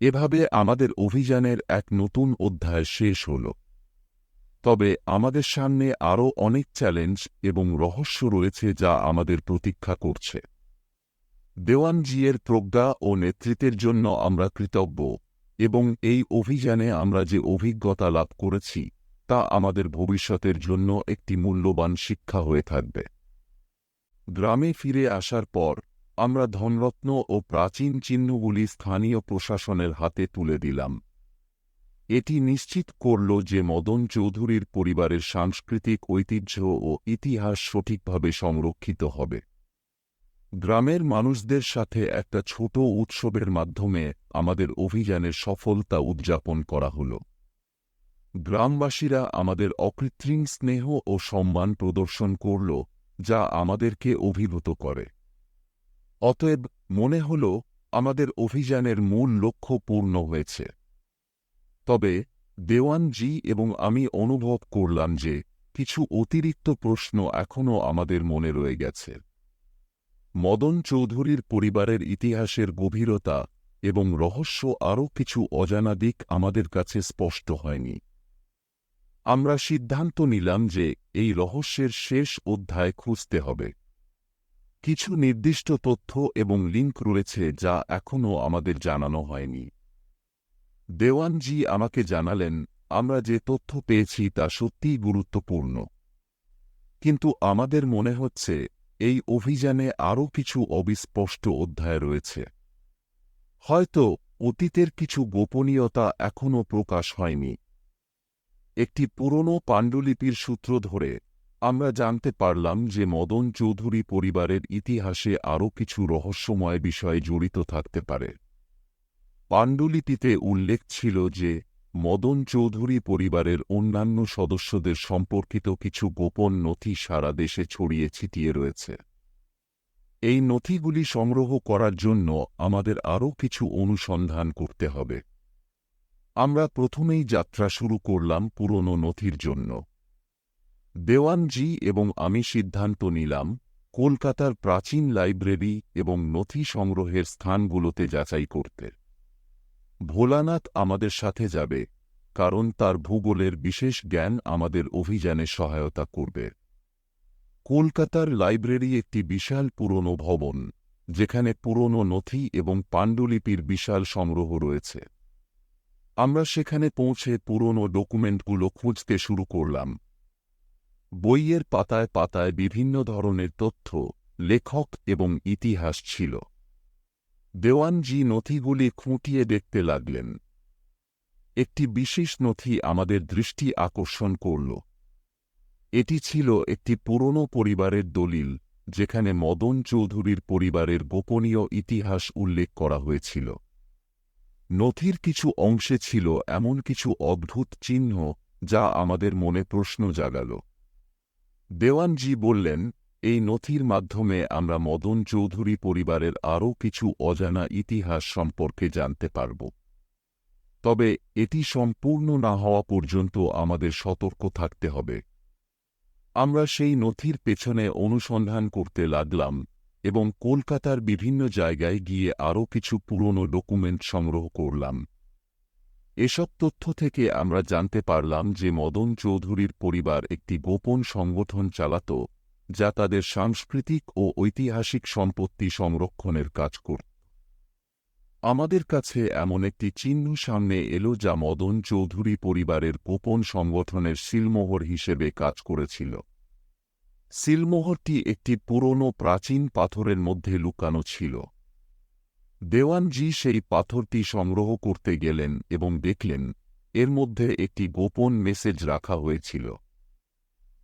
এভাবে আমাদের অভিযানের এক নতুন অধ্যায় শেষ হল। তবে আমাদের সামনে আরও অনেক চ্যালেঞ্জ এবং রহস্য রয়েছে যা আমাদের প্রতীক্ষা করছে। দেওয়ানজির প্রজ্ঞা ও নেতৃত্বের জন্য আমরা কৃতজ্ঞ, এবং এই অভিযানে আমরা যে অভিজ্ঞতা লাভ করেছি তা আমাদের ভবিষ্যতের জন্য একটি মূল্যবান শিক্ষা হয়ে থাকবে। গ্রামে ফিরে আসার পর আমরা ধনরত্ন ও প্রাচীন চিহ্নগুলি স্থানীয় প্রশাসনের হাতে তুলে দিলাম। এটি নিশ্চিত করল যে মদন চৌধুরীর পরিবারের সাংস্কৃতিক ঐতিহ্য ও ইতিহাস সঠিকভাবে সংরক্ষিত হবে। গ্রামের মানুষদের সাথে একটা ছোট উৎসবের মাধ্যমে আমাদের অভিযানের সফলতা উদযাপন করা হল। গ্রামবাসীরা আমাদের অকৃত্রিম স্নেহ ও সম্মান প্রদর্শন করল, যা আমাদেরকে অভিভূত করে। অতএব মনে হল আমাদের অভিযানের মূল লক্ষ্য পূর্ণ হয়েছে। তবে দেওয়ানজি এবং আমি অনুভব করলাম যে কিছু অতিরিক্ত প্রশ্ন এখনও আমাদের মনে রয়ে গেছে। মদন চৌধুরীর পরিবারের ইতিহাসের গভীরতা এবং রহস্য আরও কিছু অজানা দিক আমাদের কাছে স্পষ্ট হয়নি। আমরা সিদ্ধান্ত নিলাম যে এই রহস্যের শেষ অধ্যায় খুঁজতে হবে। কিছু নির্দিষ্ট তথ্য এবং লিঙ্ক রয়েছে যা এখনও আমাদের জানানো হয়নি। দেওয়ানজি আমাকে জানালেন, আমরা যে তথ্য পেয়েছি তা সত্যিই গুরুত্বপূর্ণ, কিন্তু আমাদের মনে হচ্ছে এই অভিযানে আরও কিছু অবিস্পষ্ট অধ্যায় রয়েছে। হয়তো অতীতের কিছু গোপনীয়তা এখনও প্রকাশ হয়নি। একটি পুরনো পাণ্ডুলিপির সূত্র ধরে আমরা জানতে পারলাম যে মদন চৌধুরী পরিবারের ইতিহাসে আরও কিছু রহস্যময় বিষয় জড়িত থাকতে পারে। পাণ্ডুলিপিতে উল্লেখ ছিল যে মদন চৌধুরী পরিবারের অন্যান্য সদস্যদের সম্পর্কিত কিছু গোপন নথি সারা দেশে ছড়িয়ে ছিটিয়ে রয়েছে। এই নথিগুলি সংগ্রহ করার জন্য আমাদের আরও কিছু অনুসন্ধান করতে হবে। আমরা প্রথমেই যাত্রা শুরু করলাম পুরনো নথির জন্য। দেওয়ানজি এবং আমি সিদ্ধান্ত নিলাম কলকাতার প্রাচীন লাইব্রেরি এবং নথি সংগ্রহের স্থানগুলোতে যাচাই করতে। ভোলানাথ আমাদের সাথে যাবে, কারণ তার ভূগোলের বিশেষ জ্ঞান আমাদের অভিযানে সহায়তা করবে। কলকাতার লাইব্রেরি একটি বিশাল পুরনো ভবন, যেখানে পুরনো নথি এবং পাণ্ডুলিপির বিশাল সংগ্রহ রয়েছে। আমরা সেখানে পৌঁছে পুরনো ডকুমেন্টগুলো খুঁজতে শুরু করলাম। বইয়ের পাতায় পাতায় বিভিন্ন ধরনের তথ্য, লেখক এবং ইতিহাস ছিল। দেওয়ানজি নথিগুলি খুঁটিয়ে দেখতে লাগলেন। একটি বিশেষ নথি আমাদের দৃষ্টি আকর্ষণ করল। এটি ছিল একটি পুরনো পরিবারের দলিল, যেখানে মদন চৌধুরীর পরিবারের গোপনীয় ইতিহাস উল্লেখ করা হয়েছিল। নথির কিছু অংশে ছিল এমন কিছু অদ্ভুত চিহ্ন যা আমাদের মনে প্রশ্ন জাগাল। দেওয়ানজি বললেন, এই নথির মাধ্যমে আমরা মদন চৌধুরী পরিবারের আরও কিছু অজানা ইতিহাস সম্পর্কে জানতে পারব। তবে এটি সম্পূর্ণ না হওয়া পর্যন্ত আমাদের সতর্ক থাকতে হবে। আমরা সেই নথির পেছনে অনুসন্ধান করতে লাগলাম এবং কলকাতার বিভিন্ন জায়গায় গিয়ে আরও কিছু পুরনো ডকুমেন্ট সংগ্রহ করলাম। এসব তথ্য থেকে আমরা জানতে পারলাম যে মদন চৌধুরীর পরিবার একটি গোপন সংগঠন চালাত, যা তাদের সাংস্কৃতিক ও ঐতিহাসিক সম্পত্তি সংরক্ষণের কাজ করত। আমাদের কাছে এমন একটি চিহ্ন সামনে এলো যা মদন চৌধুরী পরিবারের গোপন সংগঠনের সিলমোহর হিসেবে কাজ করেছিল। সিলমোহরটি একটি পুরনো প্রাচীন পাথরের মধ্যে লুকানো ছিল। দেওয়ানজি সেই পাথরটি সংগ্রহ করতে গেলেন এবং দেখলেন এর মধ্যে একটি গোপন মেসেজ রাখা হয়েছিল।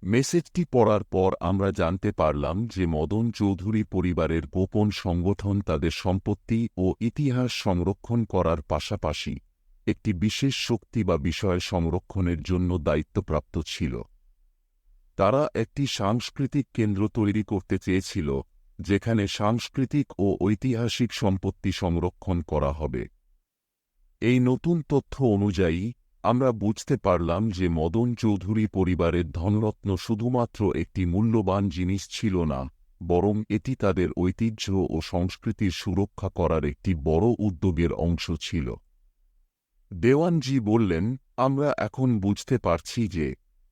মেসেজটি পড়ার পর আমরা জানতে পারলাম যে মদন চৌধুরী পরিবারের গোপন সংগঠন তাদের সম্পত্তি ও ইতিহাস সংরক্ষণ করার পাশাপাশি একটি বিশেষ শক্তি বা বিষয় সংরক্ষণের জন্য দায়িত্বপ্রাপ্ত ছিল। তারা একটি সাংস্কৃতিক কেন্দ্র তৈরি করতে চেয়েছিল, যেখানে সাংস্কৃতিক ও ঐতিহাসিক সম্পত্তি সংরক্ষণ করা হবে। এই নতুন তথ্য অনুযায়ী আমরা বুঝতে পারলাম যে মদন চৌধুরী পরিবারের ধনরত্ন শুধুমাত্র একটি মূল্যবান জিনিস ছিল না, বরং এটি তাদের ঐতিহ্য ও সংস্কৃতির সুরক্ষা করার একটি বড় উদ্যোগের অংশ ছিল। দেওয়ানজি বললেন, আমরা এখন বুঝতে পারছি যে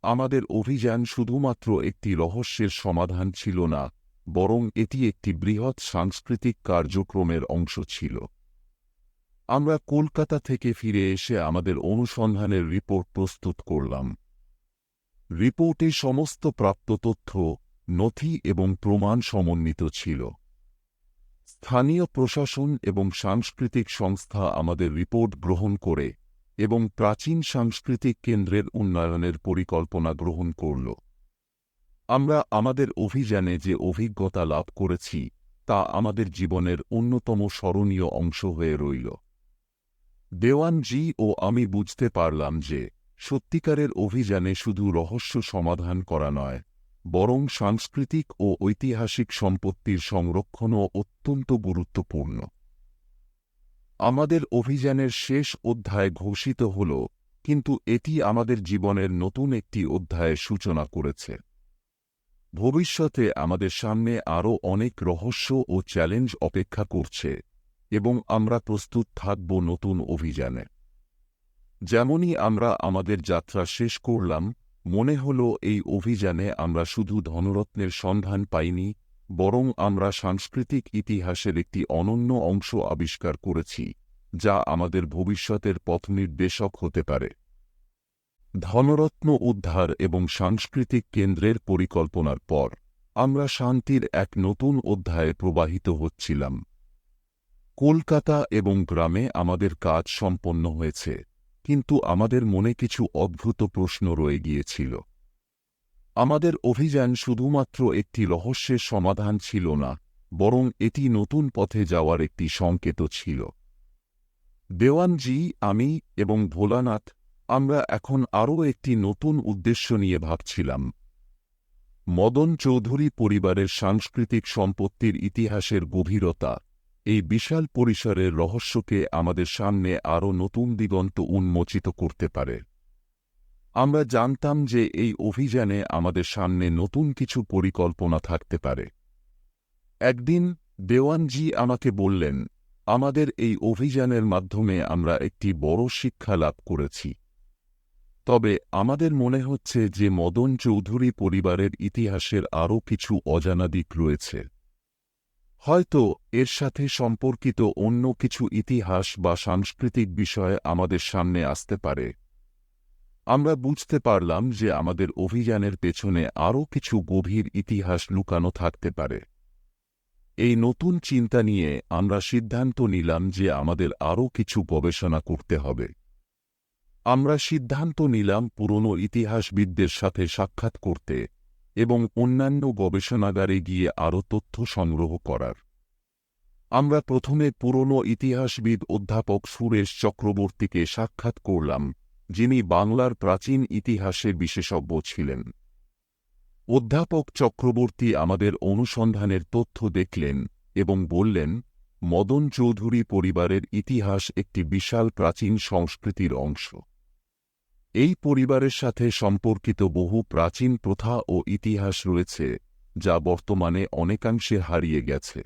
আমাদের অভিযান শুধুমাত্র একটি রহস্যের সমাধান ছিল না, বরং এটি একটি বৃহৎ সাংস্কৃতিক কার্যক্রমের অংশ ছিল। আমরা কলকাতা থেকে ফিরে এসে আমাদের অনুসন্ধানের রিপোর্ট প্রস্তুত করলাম। রিপোর্টে সমস্ত প্রাপ্ত তথ্য, নথি এবং প্রমাণ সমন্বিত ছিল। স্থানীয় প্রশাসন এবং সাংস্কৃতিক সংস্থা আমাদের রিপোর্ট গ্রহণ করে এবং প্রাচীন সাংস্কৃতিক কেন্দ্রের উন্নয়নের পরিকল্পনা গ্রহণ করল। আমরা আমাদের অভিযানে যে অভিজ্ঞতা লাভ করেছি তা আমাদের জীবনের অন্যতম স্মরণীয় অংশ হয়ে রইল। দেওয়ানজি ও আমি বুঝতে পারলাম যে সত্যিকারের অভিযানে শুধু রহস্য সমাধান করা নয়, বরং সাংস্কৃতিক ও ঐতিহাসিক সম্পত্তির সংরক্ষণও অত্যন্ত গুরুত্বপূর্ণ। আমাদের অভিযানের শেষ অধ্যায় ঘোষিত হল, কিন্তু এটি আমাদের জীবনের নতুন একটি অধ্যায়ের সূচনা করেছে। ভবিষ্যতে আমাদের সামনে আরও অনেক রহস্য ও চ্যালেঞ্জ অপেক্ষা করছে এবং আমরা প্রস্তুত থাকব নতুন অভিযানে। যেমনই আমরা আমাদের যাত্রা শেষ করলাম, মনে হল এই অভিযানে আমরা শুধু ধনরত্নের সন্ধান পাইনি, বরং আমরা সাংস্কৃতিক ইতিহাসের একটি অনন্য অংশ আবিষ্কার করেছি, যা আমাদের ভবিষ্যতের পথনির্দেশক হতে পারে। ধনরত্ন উদ্ধার এবং সাংস্কৃতিক কেন্দ্রের পরিকল্পনার পর আমরা শান্তির এক নতুন অধ্যায়ে প্রবাহিত হচ্ছিলাম। কলকাতা এবং গ্রামে আমাদের কাজ সম্পন্ন হয়েছে, কিন্তু আমাদের মনে কিছু অদ্ভুত প্রশ্ন রয়ে গিয়েছিল। আমাদের অভিযান শুধুমাত্র একটি রহস্যের সমাধান ছিল না, বরং এটি নতুন পথে যাওয়ার একটি সংকেত ছিল। দেওয়ানজি, আমি এবং ভোলানাথ আমরা এখন আরও একটি নতুন উদ্দেশ্য নিয়ে ভাবছিলাম। মদন চৌধুরী পরিবারের সাংস্কৃতিক সম্পত্তির ইতিহাসের গভীরতা এই বিশাল পরিসরের রহস্যকে আমাদের সামনে আরও নতুন দিগন্ত উন্মোচিত করতে পারে। আমরা জানতাম যে এই অভিযানে আমাদের সামনে নতুন কিছু পরিকল্পনা থাকতে পারে। একদিন দেওয়ানজি আমাকে বললেন, আমাদের এই অভিযানের মাধ্যমে আমরা একটি বড় শিক্ষা লাভ করেছি। তবে আমাদের মনে হচ্ছে যে মদন চৌধুরী পরিবারের ইতিহাসের আরও কিছু অজানা দিক রয়েছে। হয়তো এর সাথে সম্পর্কিত অন্য কিছু ইতিহাস বা সাংস্কৃতিক বিষয় আমাদের সামনে আসতে পারে। আমরা বুঝতে পারলাম যে আমাদের অভিযানের পেছনে আরও কিছু গভীর ইতিহাস লুকানো থাকতে পারে। এই নতুন চিন্তা নিয়ে আমরা সিদ্ধান্ত নিলাম যে আমাদের আরও কিছু গবেষণা করতে হবে। আমরা সিদ্ধান্ত নিলাম পুরনো ইতিহাসবিদদের সাথে সাক্ষাৎ করতে এবং অন্যান্য গবেষণাগারে গিয়ে আরও তথ্য সংগ্রহ করার। আমরা প্রথমে পুরনো ইতিহাসবিদ অধ্যাপক সুরেশ চক্রবর্তীকে সাক্ষাৎ করলাম, যিনি বাংলার প্রাচীন ইতিহাসে বিশেষজ্ঞ ছিলেন। অধ্যাপক চক্রবর্তী আমাদের অনুসন্ধানের তথ্য দেখলেন এবং বললেন, মদন চৌধুরী পরিবারের ইতিহাস একটি বিশাল প্রাচীন সংস্কৃতির অংশ। এই পরিবারের সাথে সম্পর্কিত বহু প্রাচীন প্রথা ও ইতিহাস রয়েছে, যা বর্তমানে অনেকাংশে হারিয়ে গেছে।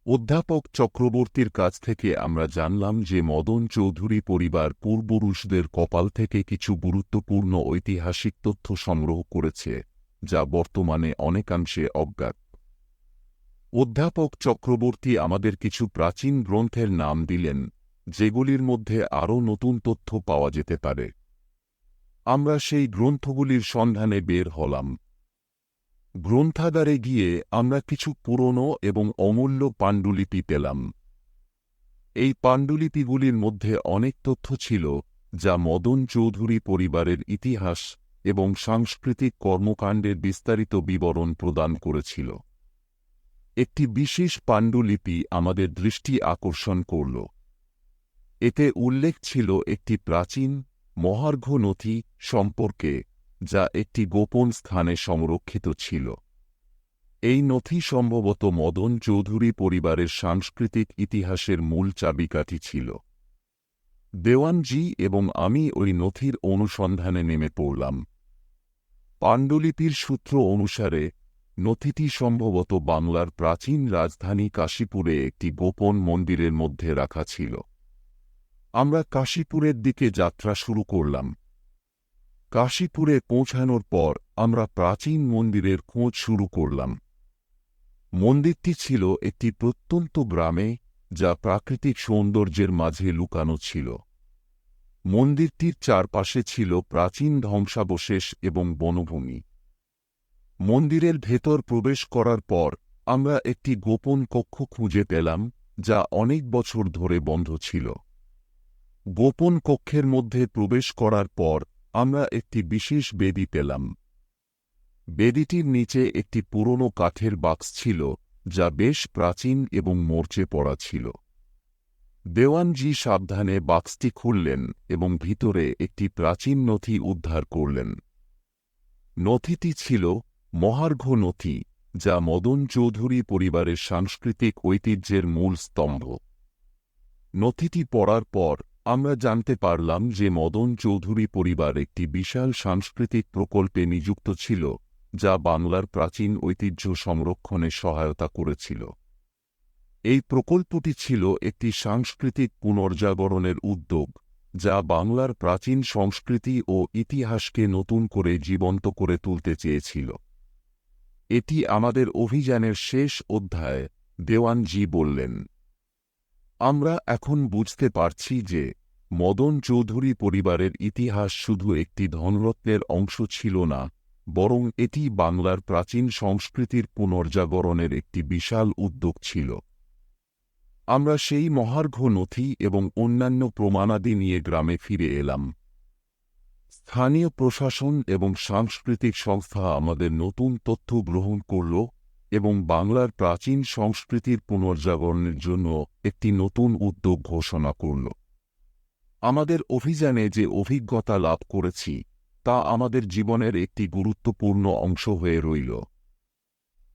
অধ্যাপক চক্রবর্তীর কাছ থেকে আমরা জানলাম যে মদন চৌধুরী পরিবার পূর্বপুরুষদের কপাল থেকে কিছু গুরুত্বপূর্ণ ঐতিহাসিক তথ্য সংগ্রহ করেছে, যা বর্তমানে অনেকাংশে অজ্ঞাত। অধ্যাপক চক্রবর্তী আমাদের কিছু প্রাচীন গ্রন্থের নাম দিলেন, যেগুলির মধ্যে আরও নতুন তথ্য পাওয়া যেতে পারে। আমরা সেই গ্রন্থগুলির সন্ধানে বের হলাম। গ্রন্থাগারে গিয়ে আমরা কিছু পুরনো এবং অমূল্য পাণ্ডুলিপি পেলাম। এই পাণ্ডুলিপিগুলির মধ্যে অনেক তথ্য ছিল যা মদন চৌধুরী পরিবারের ইতিহাস এবং সাংস্কৃতিক কর্মকাণ্ডের বিস্তারিত বিবরণ প্রদান করেছিল। একটি বিশেষ পাণ্ডুলিপি আমাদের দৃষ্টি আকর্ষণ করল। এতে উল্লেখ ছিল একটি প্রাচীন মহার্ঘ নথি সম্পর্কে, যা একটি গোপন স্থানে সংরক্ষিত ছিল। এই নথি সম্ভবত মদন চৌধুরী পরিবারের সাংস্কৃতিক ইতিহাসের মূল চাবিকাঠি ছিল। দেওয়ানজি এবং আমি ওই নথির অনুসন্ধানে নেমে পড়লাম। পাণ্ডুলিপির সূত্র অনুসারে নথিটি সম্ভবত বাংলার প্রাচীন রাজধানী কাশীপুরে একটি গোপন মন্দিরের মধ্যে রাখা ছিল। আমরা কাশীপুরের দিকে যাত্রা শুরু করলাম। কাশীপুরে পৌঁছানোর পর আমরা প্রাচীন মন্দিরের খোঁজ শুরু করলাম। মন্দিরটি ছিল একটি প্রত্যন্ত গ্রামে, যা প্রাকৃতিক সৌন্দর্যের মাঝে লুকানো ছিল। মন্দিরটির চারপাশে ছিল প্রাচীন ধ্বংসাবশেষ এবং বনভূমি। মন্দিরের ভেতর প্রবেশ করার পর আমরা একটি গোপন কক্ষ খুঁজে পেলাম, যা অনেক বছর ধরে বন্ধ ছিল। গোপন কক্ষের মধ্যে প্রবেশ করার পর আমরা একটি বিশেষ বেদি পেলাম। বেদিটির নিচে একটি পুরনো কাঠের বাক্স ছিল, যা বেশ প্রাচীন এবং মরচে পড়া ছিল। দেওয়ানজি সাবধানে বাক্সটি খুললেন এবং ভিতরে একটি প্রাচীন নথি উদ্ধার করলেন। নথিটি ছিল মহার্ঘ নথি, যা মদন চৌধুরী পরিবারের সাংস্কৃতিক ঐতিহ্যের মূল স্তম্ভ। নথিটি পড়ার পর আমরা জানতে পারলাম যে মদন চৌধুরী পরিবার একটি বিশাল সাংস্কৃতিক প্রকল্পে নিযুক্ত ছিল, যা বাংলার প্রাচীন ঐতিহ্য সংরক্ষণে সহায়তা করেছিল। এই প্রকল্পটি ছিল একটি সাংস্কৃতিক পুনর্জাগরণের উদ্যোগ, যা বাংলার প্রাচীন সংস্কৃতি ও ইতিহাসকে নতুন করে জীবন্ত করে তুলতে চেয়েছিল। এটি আমাদের অভিযানের শেষ অধ্যায়, দেওয়ানজি বললেন। আমরা এখন বুঝতে পারছি যে মদন চৌধুরী পরিবারের ইতিহাস শুধু একটি ধনরত্নের অংশ ছিল না, বরং এটি বাংলার প্রাচীন সংস্কৃতির পুনর্জাগরণের একটি বিশাল উদ্যোগ ছিল। আমরা সেই মহার্ঘ নথি এবং অন্যান্য প্রমাণাদি নিয়ে গ্রামে ফিরে এলাম। স্থানীয় প্রশাসন এবং সাংস্কৃতিক সংস্থা আমাদের নতুন তথ্য গ্রহণ করল এবং বাংলার প্রাচীন সংস্কৃতির পুনর্জাগরণের জন্য একটি নতুন উদ্যোগ ঘোষণা করল। আমাদের অভিযানে যে অভিজ্ঞতা লাভ করেছি তা আমাদের জীবনের একটি গুরুত্বপূর্ণ অংশ হয়ে রইল।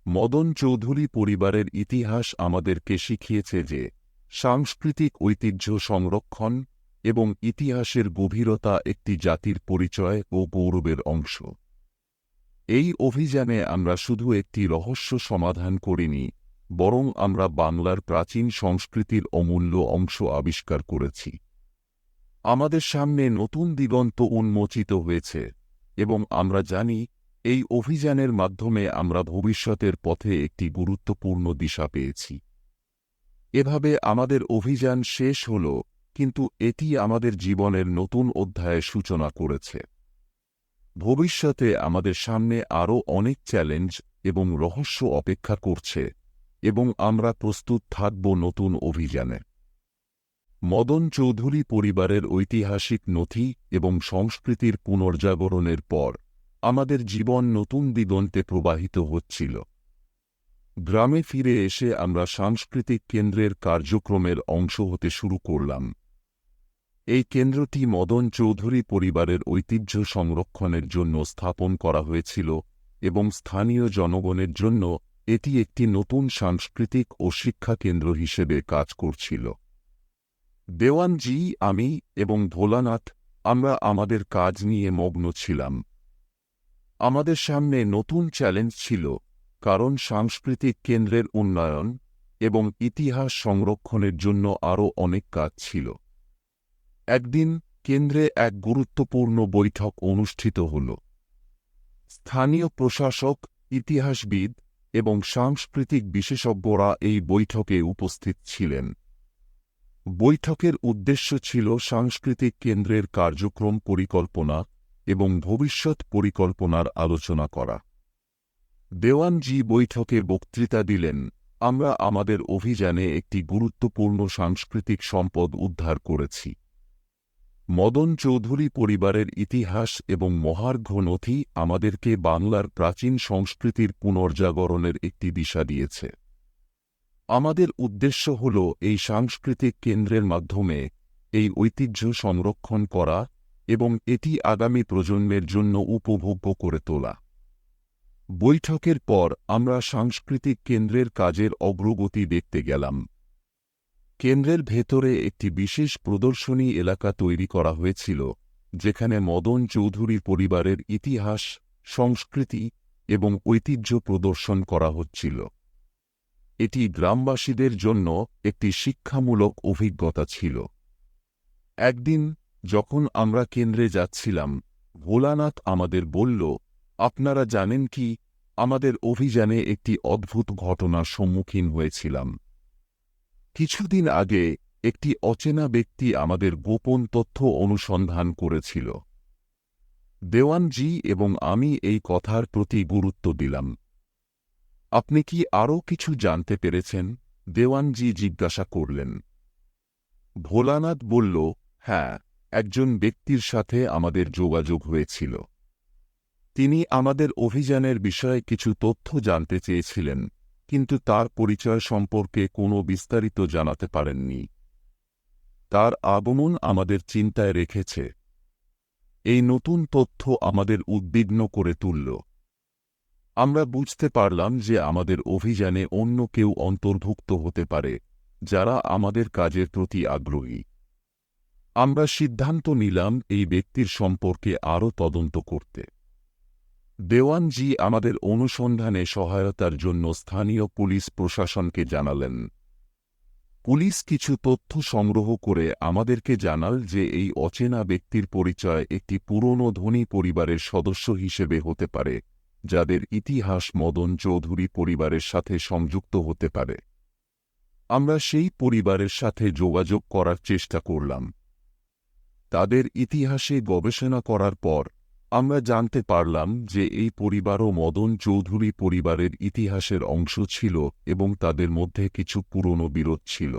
মদন চৌধুরী পরিবারের ইতিহাস আমাদেরকে শিখিয়েছে যে সাংস্কৃতিক ঐতিহ্য সংরক্ষণ এবং ইতিহাসের গভীরতা একটি জাতির পরিচয় ও গৌরবের অংশ। এই অভিযানে আমরা শুধু একটি রহস্য সমাধান করিনি, বরং আমরা বাংলার প্রাচীন সংস্কৃতির অমূল্য অংশ আবিষ্কার করেছি। আমাদের সামনে নতুন দিগন্ত উন্মোচিত হয়েছে এবং আমরা জানি এই অভিযানের মাধ্যমে আমরা ভবিষ্যতের পথে একটি গুরুত্বপূর্ণ দিশা পেয়েছি। এভাবে আমাদের অভিযান শেষ হল, কিন্তু এটি আমাদের জীবনের নতুন অধ্যায়ের সূচনা করেছে। ভবিষ্যতে আমাদের সামনে আরও অনেক চ্যালেঞ্জ এবং রহস্য অপেক্ষা করছে এবং আমরা প্রস্তুত থাকব নতুন অভিযানে। মদন চৌধুরী পরিবারের ঐতিহাসিক নথি এবং সংস্কৃতির পুনর্জাগরণের পর আমাদের জীবন নতুন দিগন্তে প্রবাহিত হচ্ছিল। গ্রামে ফিরে এসে আমরা সাংস্কৃতিক কেন্দ্রের কার্যক্রমের অংশ হতে শুরু করলাম। এই কেন্দ্রটি মদন চৌধুরী পরিবারের ঐতিহ্য সংরক্ষণের জন্য স্থাপন করা হয়েছিল এবং স্থানীয় জনগণের জন্য এটি একটি নতুন সাংস্কৃতিক ও শিক্ষা কেন্দ্র হিসেবে কাজ করছিল। দেওয়ানজি, আমি এবং ভোলানাথ আমরা আমাদের কাজ নিয়ে মগ্ন ছিলাম। আমাদের সামনে নতুন চ্যালেঞ্জ ছিল, কারণ সাংস্কৃতিক কেন্দ্রের উন্নয়ন এবং ইতিহাস সংরক্ষণের জন্য আরও অনেক কাজ ছিল। একদিন কেন্দ্রে এক গুরুত্বপূর্ণ বৈঠক অনুষ্ঠিত হল। স্থানীয় প্রশাসক, ইতিহাসবিদ এবং সাংস্কৃতিক বিশেষজ্ঞরা এই বৈঠকে উপস্থিত ছিলেন। বৈঠকের উদ্দেশ্য ছিল সাংস্কৃতিক কেন্দ্রের কার্যক্রম পরিকল্পনা এবং ভবিষ্যৎ পরিকল্পনার আলোচনা করা। দেওয়ানজি বৈঠকে বক্তৃতা দিলেন, আমরা আমাদের অভিযানে একটি গুরুত্বপূর্ণ সাংস্কৃতিক সম্পদ উদ্ধার করেছি। মদন চৌধুরী পরিবারের ইতিহাস এবং মহার্ঘ নথি আমাদেরকে বাংলার প্রাচীন সংস্কৃতির পুনর্জাগরণের একটি দিশা দিয়েছে। আমাদের উদ্দেশ্য হল এই সাংস্কৃতিক কেন্দ্রের মাধ্যমে এই ঐতিহ্য সংরক্ষণ করা এবং এটি আগামী প্রজন্মের জন্য উপভোগ্য করে তোলা। বৈঠকের পর আমরা সাংস্কৃতিক কেন্দ্রের কাজের অগ্রগতি দেখতে গেলাম। কেন্দ্রের ভেতরে একটি বিশেষ প্রদর্শনী এলাকা তৈরি করা হয়েছিল, যেখানে মদন চৌধুরী পরিবারের ইতিহাস, সংস্কৃতি এবং ঐতিহ্য প্রদর্শন করা হচ্ছিল। এটি গ্রামবাসীদের জন্য একটি শিক্ষামূলক অভিজ্ঞতা ছিল। একদিন যখন আমরা কেন্দ্রে যাচ্ছিলাম, ভোলানাথ আমাদের বলল, আপনারা জানেন কি, আমাদের অভিযানে একটি অদ্ভুত ঘটনার সম্মুখীন হয়েছিলাম। কিছুদিন আগে একটি অচেনা ব্যক্তি আমাদের গোপন তথ্য অনুসন্ধান করেছিল। দেওয়ানজি এবং আমি এই কথার প্রতি গুরুত্ব দিলাম। আপনি কি আরও কিছু জানতে পেরেছেন? দেওয়ানজি জিজ্ঞাসা করলেন। ভোলানাথ বলল, হ্যাঁ, একজন ব্যক্তির সাথে আমাদের যোগাযোগ হয়েছিল। তিনি আমাদের অভিযানের বিষয়ে কিছু তথ্য জানতে চেয়েছিলেন, কিন্তু তার পরিচয় সম্পর্কে কোনো বিস্তারিত জানাতে পারেননি। তার আগমন আমাদের চিন্তায় রেখেছে। এই নতুন তথ্য আমাদের উদ্বিগ্ন করে তুলল। আমরা বুঝতে পারলাম যে আমাদের অভিযানে অন্য কেউ অন্তর্ভুক্ত হতে পারে, যারা আমাদের কাজের প্রতি আগ্রহী। আমরা সিদ্ধান্ত নিলাম এই ব্যক্তির সম্পর্কে আরও তদন্ত করতে। দেওয়ানজি আমাদের অনুসন্ধানে সহায়তার জন্য স্থানীয় পুলিশ প্রশাসনকে জানালেন। পুলিশ কিছু তথ্য সংগ্রহ করে আমাদেরকে জানাল যে এই অচেনা ব্যক্তির পরিচয় একটি পুরনো ধনী পরিবারের সদস্য হিসেবে হতে পারে, যাদের ইতিহাস মদন চৌধুরী পরিবারের সাথে সংযুক্ত হতে পারে। আমরা সেই পরিবারের সাথে যোগাযোগ করার চেষ্টা করলাম। তাদের ইতিহাসে গবেষণা করার পর আমরা জানতে পারলাম যে এই পরিবারও মদন চৌধুরী পরিবারের ইতিহাসের অংশ ছিল এবং তাদের মধ্যে কিছু পুরনো বিরোধ ছিল।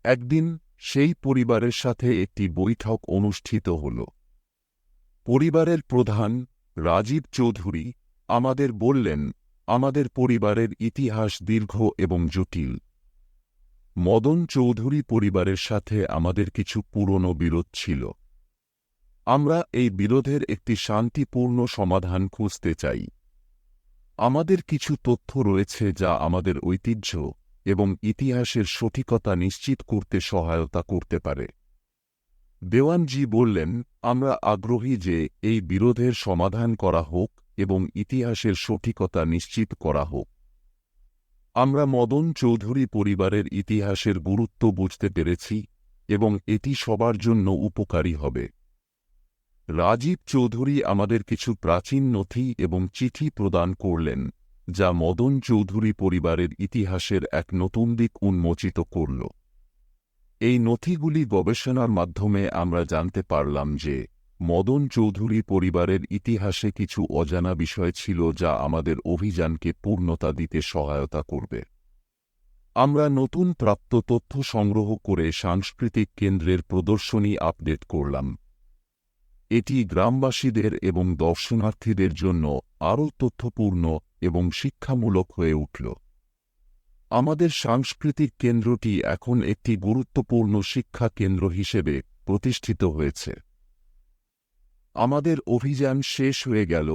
একদিন সেই পরিবারের সাথে একটি বৈঠক অনুষ্ঠিত হল। পরিবারের প্রধান রাজীব চৌধুরী আমাদের বললেন, আমাদের পরিবারের ইতিহাস দীর্ঘ এবং জটিল। মদন চৌধুরী পরিবারের সাথে আমাদের কিছু পুরনো বিরোধ ছিল। আমরা এই বিরোধের একটি শান্তিপূর্ণ সমাধান খুঁজতে চাই। আমাদের কিছু তথ্য রয়েছে যা আমাদের ঐতিহ্য এবং ইতিহাসের সঠিকতা নিশ্চিত করতে সহায়তা করতে পারে। দেওয়ানজি বললেন, আমরা আগ্রহী যে এই বিরোধের সমাধান করা হোক এবং ইতিহাসের সঠিকতা নিশ্চিত করা হোক। আমরা মদন চৌধুরী পরিবারের ইতিহাসের গুরুত্ব বুঝতে পেরেছি এবং এটি সবার জন্য উপকারী হবে। রাজীব চৌধুরী আমাদের কিছু প্রাচীন নথি এবং চিঠি প্রদান করলেন, যা মদন চৌধুরী পরিবারের ইতিহাসের এক নতুন দিক উন্মোচিত করল। এই নথিগুলি গবেষণার মাধ্যমে আমরা জানতে পারলাম যে মদন চৌধুরী পরিবারের ইতিহাসে কিছু অজানা বিষয় ছিল যা আমাদের অভিযানকে পূর্ণতা দিতে সহায়তা করবে। আমরা নতুন প্রাপ্ত তথ্য সংগ্রহ করে সাংস্কৃতিক কেন্দ্রের প্রদর্শনী আপডেট করলাম। এটি গ্রামবাসীদের এবং দর্শনার্থীদের জন্য আরও তথ্যপূর্ণ এবং শিক্ষামূলক হয়ে উঠল। আমাদের সাংস্কৃতিক কেন্দ্রটি এখন একটি গুরুত্বপূর্ণ শিক্ষা কেন্দ্র হিসেবে প্রতিষ্ঠিত হয়েছে। আমাদের অভিযান শেষ হয়ে গেল,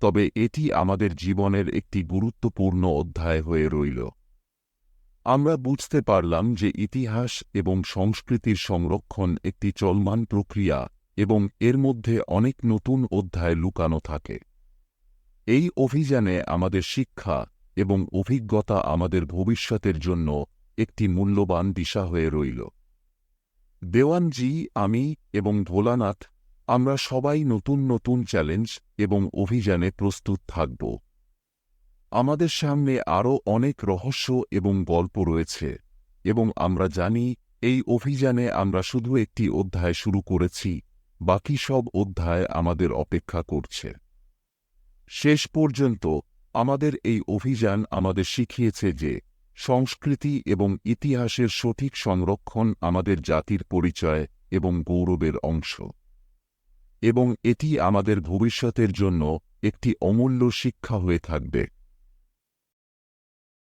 তবে এটি আমাদের জীবনের একটি গুরুত্বপূর্ণ অধ্যায় হয়ে রইল। আমরা বুঝতে পারলাম যে ইতিহাস এবং সংস্কৃতির সংরক্ষণ একটি চলমান প্রক্রিয়া এবং এর মধ্যে অনেক নতুন অধ্যায় লুকানো থাকে। এই অভিযানে আমাদের শিক্ষা এবং অভিজ্ঞতা আমাদের ভবিষ্যতের জন্য একটি মূল্যবান দিশা হয়ে রইল। দেওয়ানজি, আমি এবং ভোলানাথ, আমরা সবাই নতুন নতুন চ্যালেঞ্জ এবং অভিযানে প্রস্তুত থাকব। আমাদের সামনে আরও অনেক রহস্য এবং গল্প রয়েছে এবং আমরা জানি এই অভিযানে আমরা শুধু একটি অধ্যায় শুরু করেছি, বাকি সব অধ্যায় আমাদের অপেক্ষা করছে। শেষ পর্যন্ত আমাদের এই অভিযান আমাদের শিখিয়েছে যে সংস্কৃতি এবং ইতিহাসের সঠিক সংরক্ষণ আমাদের জাতির পরিচয় এবং গৌরবের অংশ, এবং এটি আমাদের ভবিষ্যতের জন্য একটি অমূল্য শিক্ষা হয়ে থাকবে।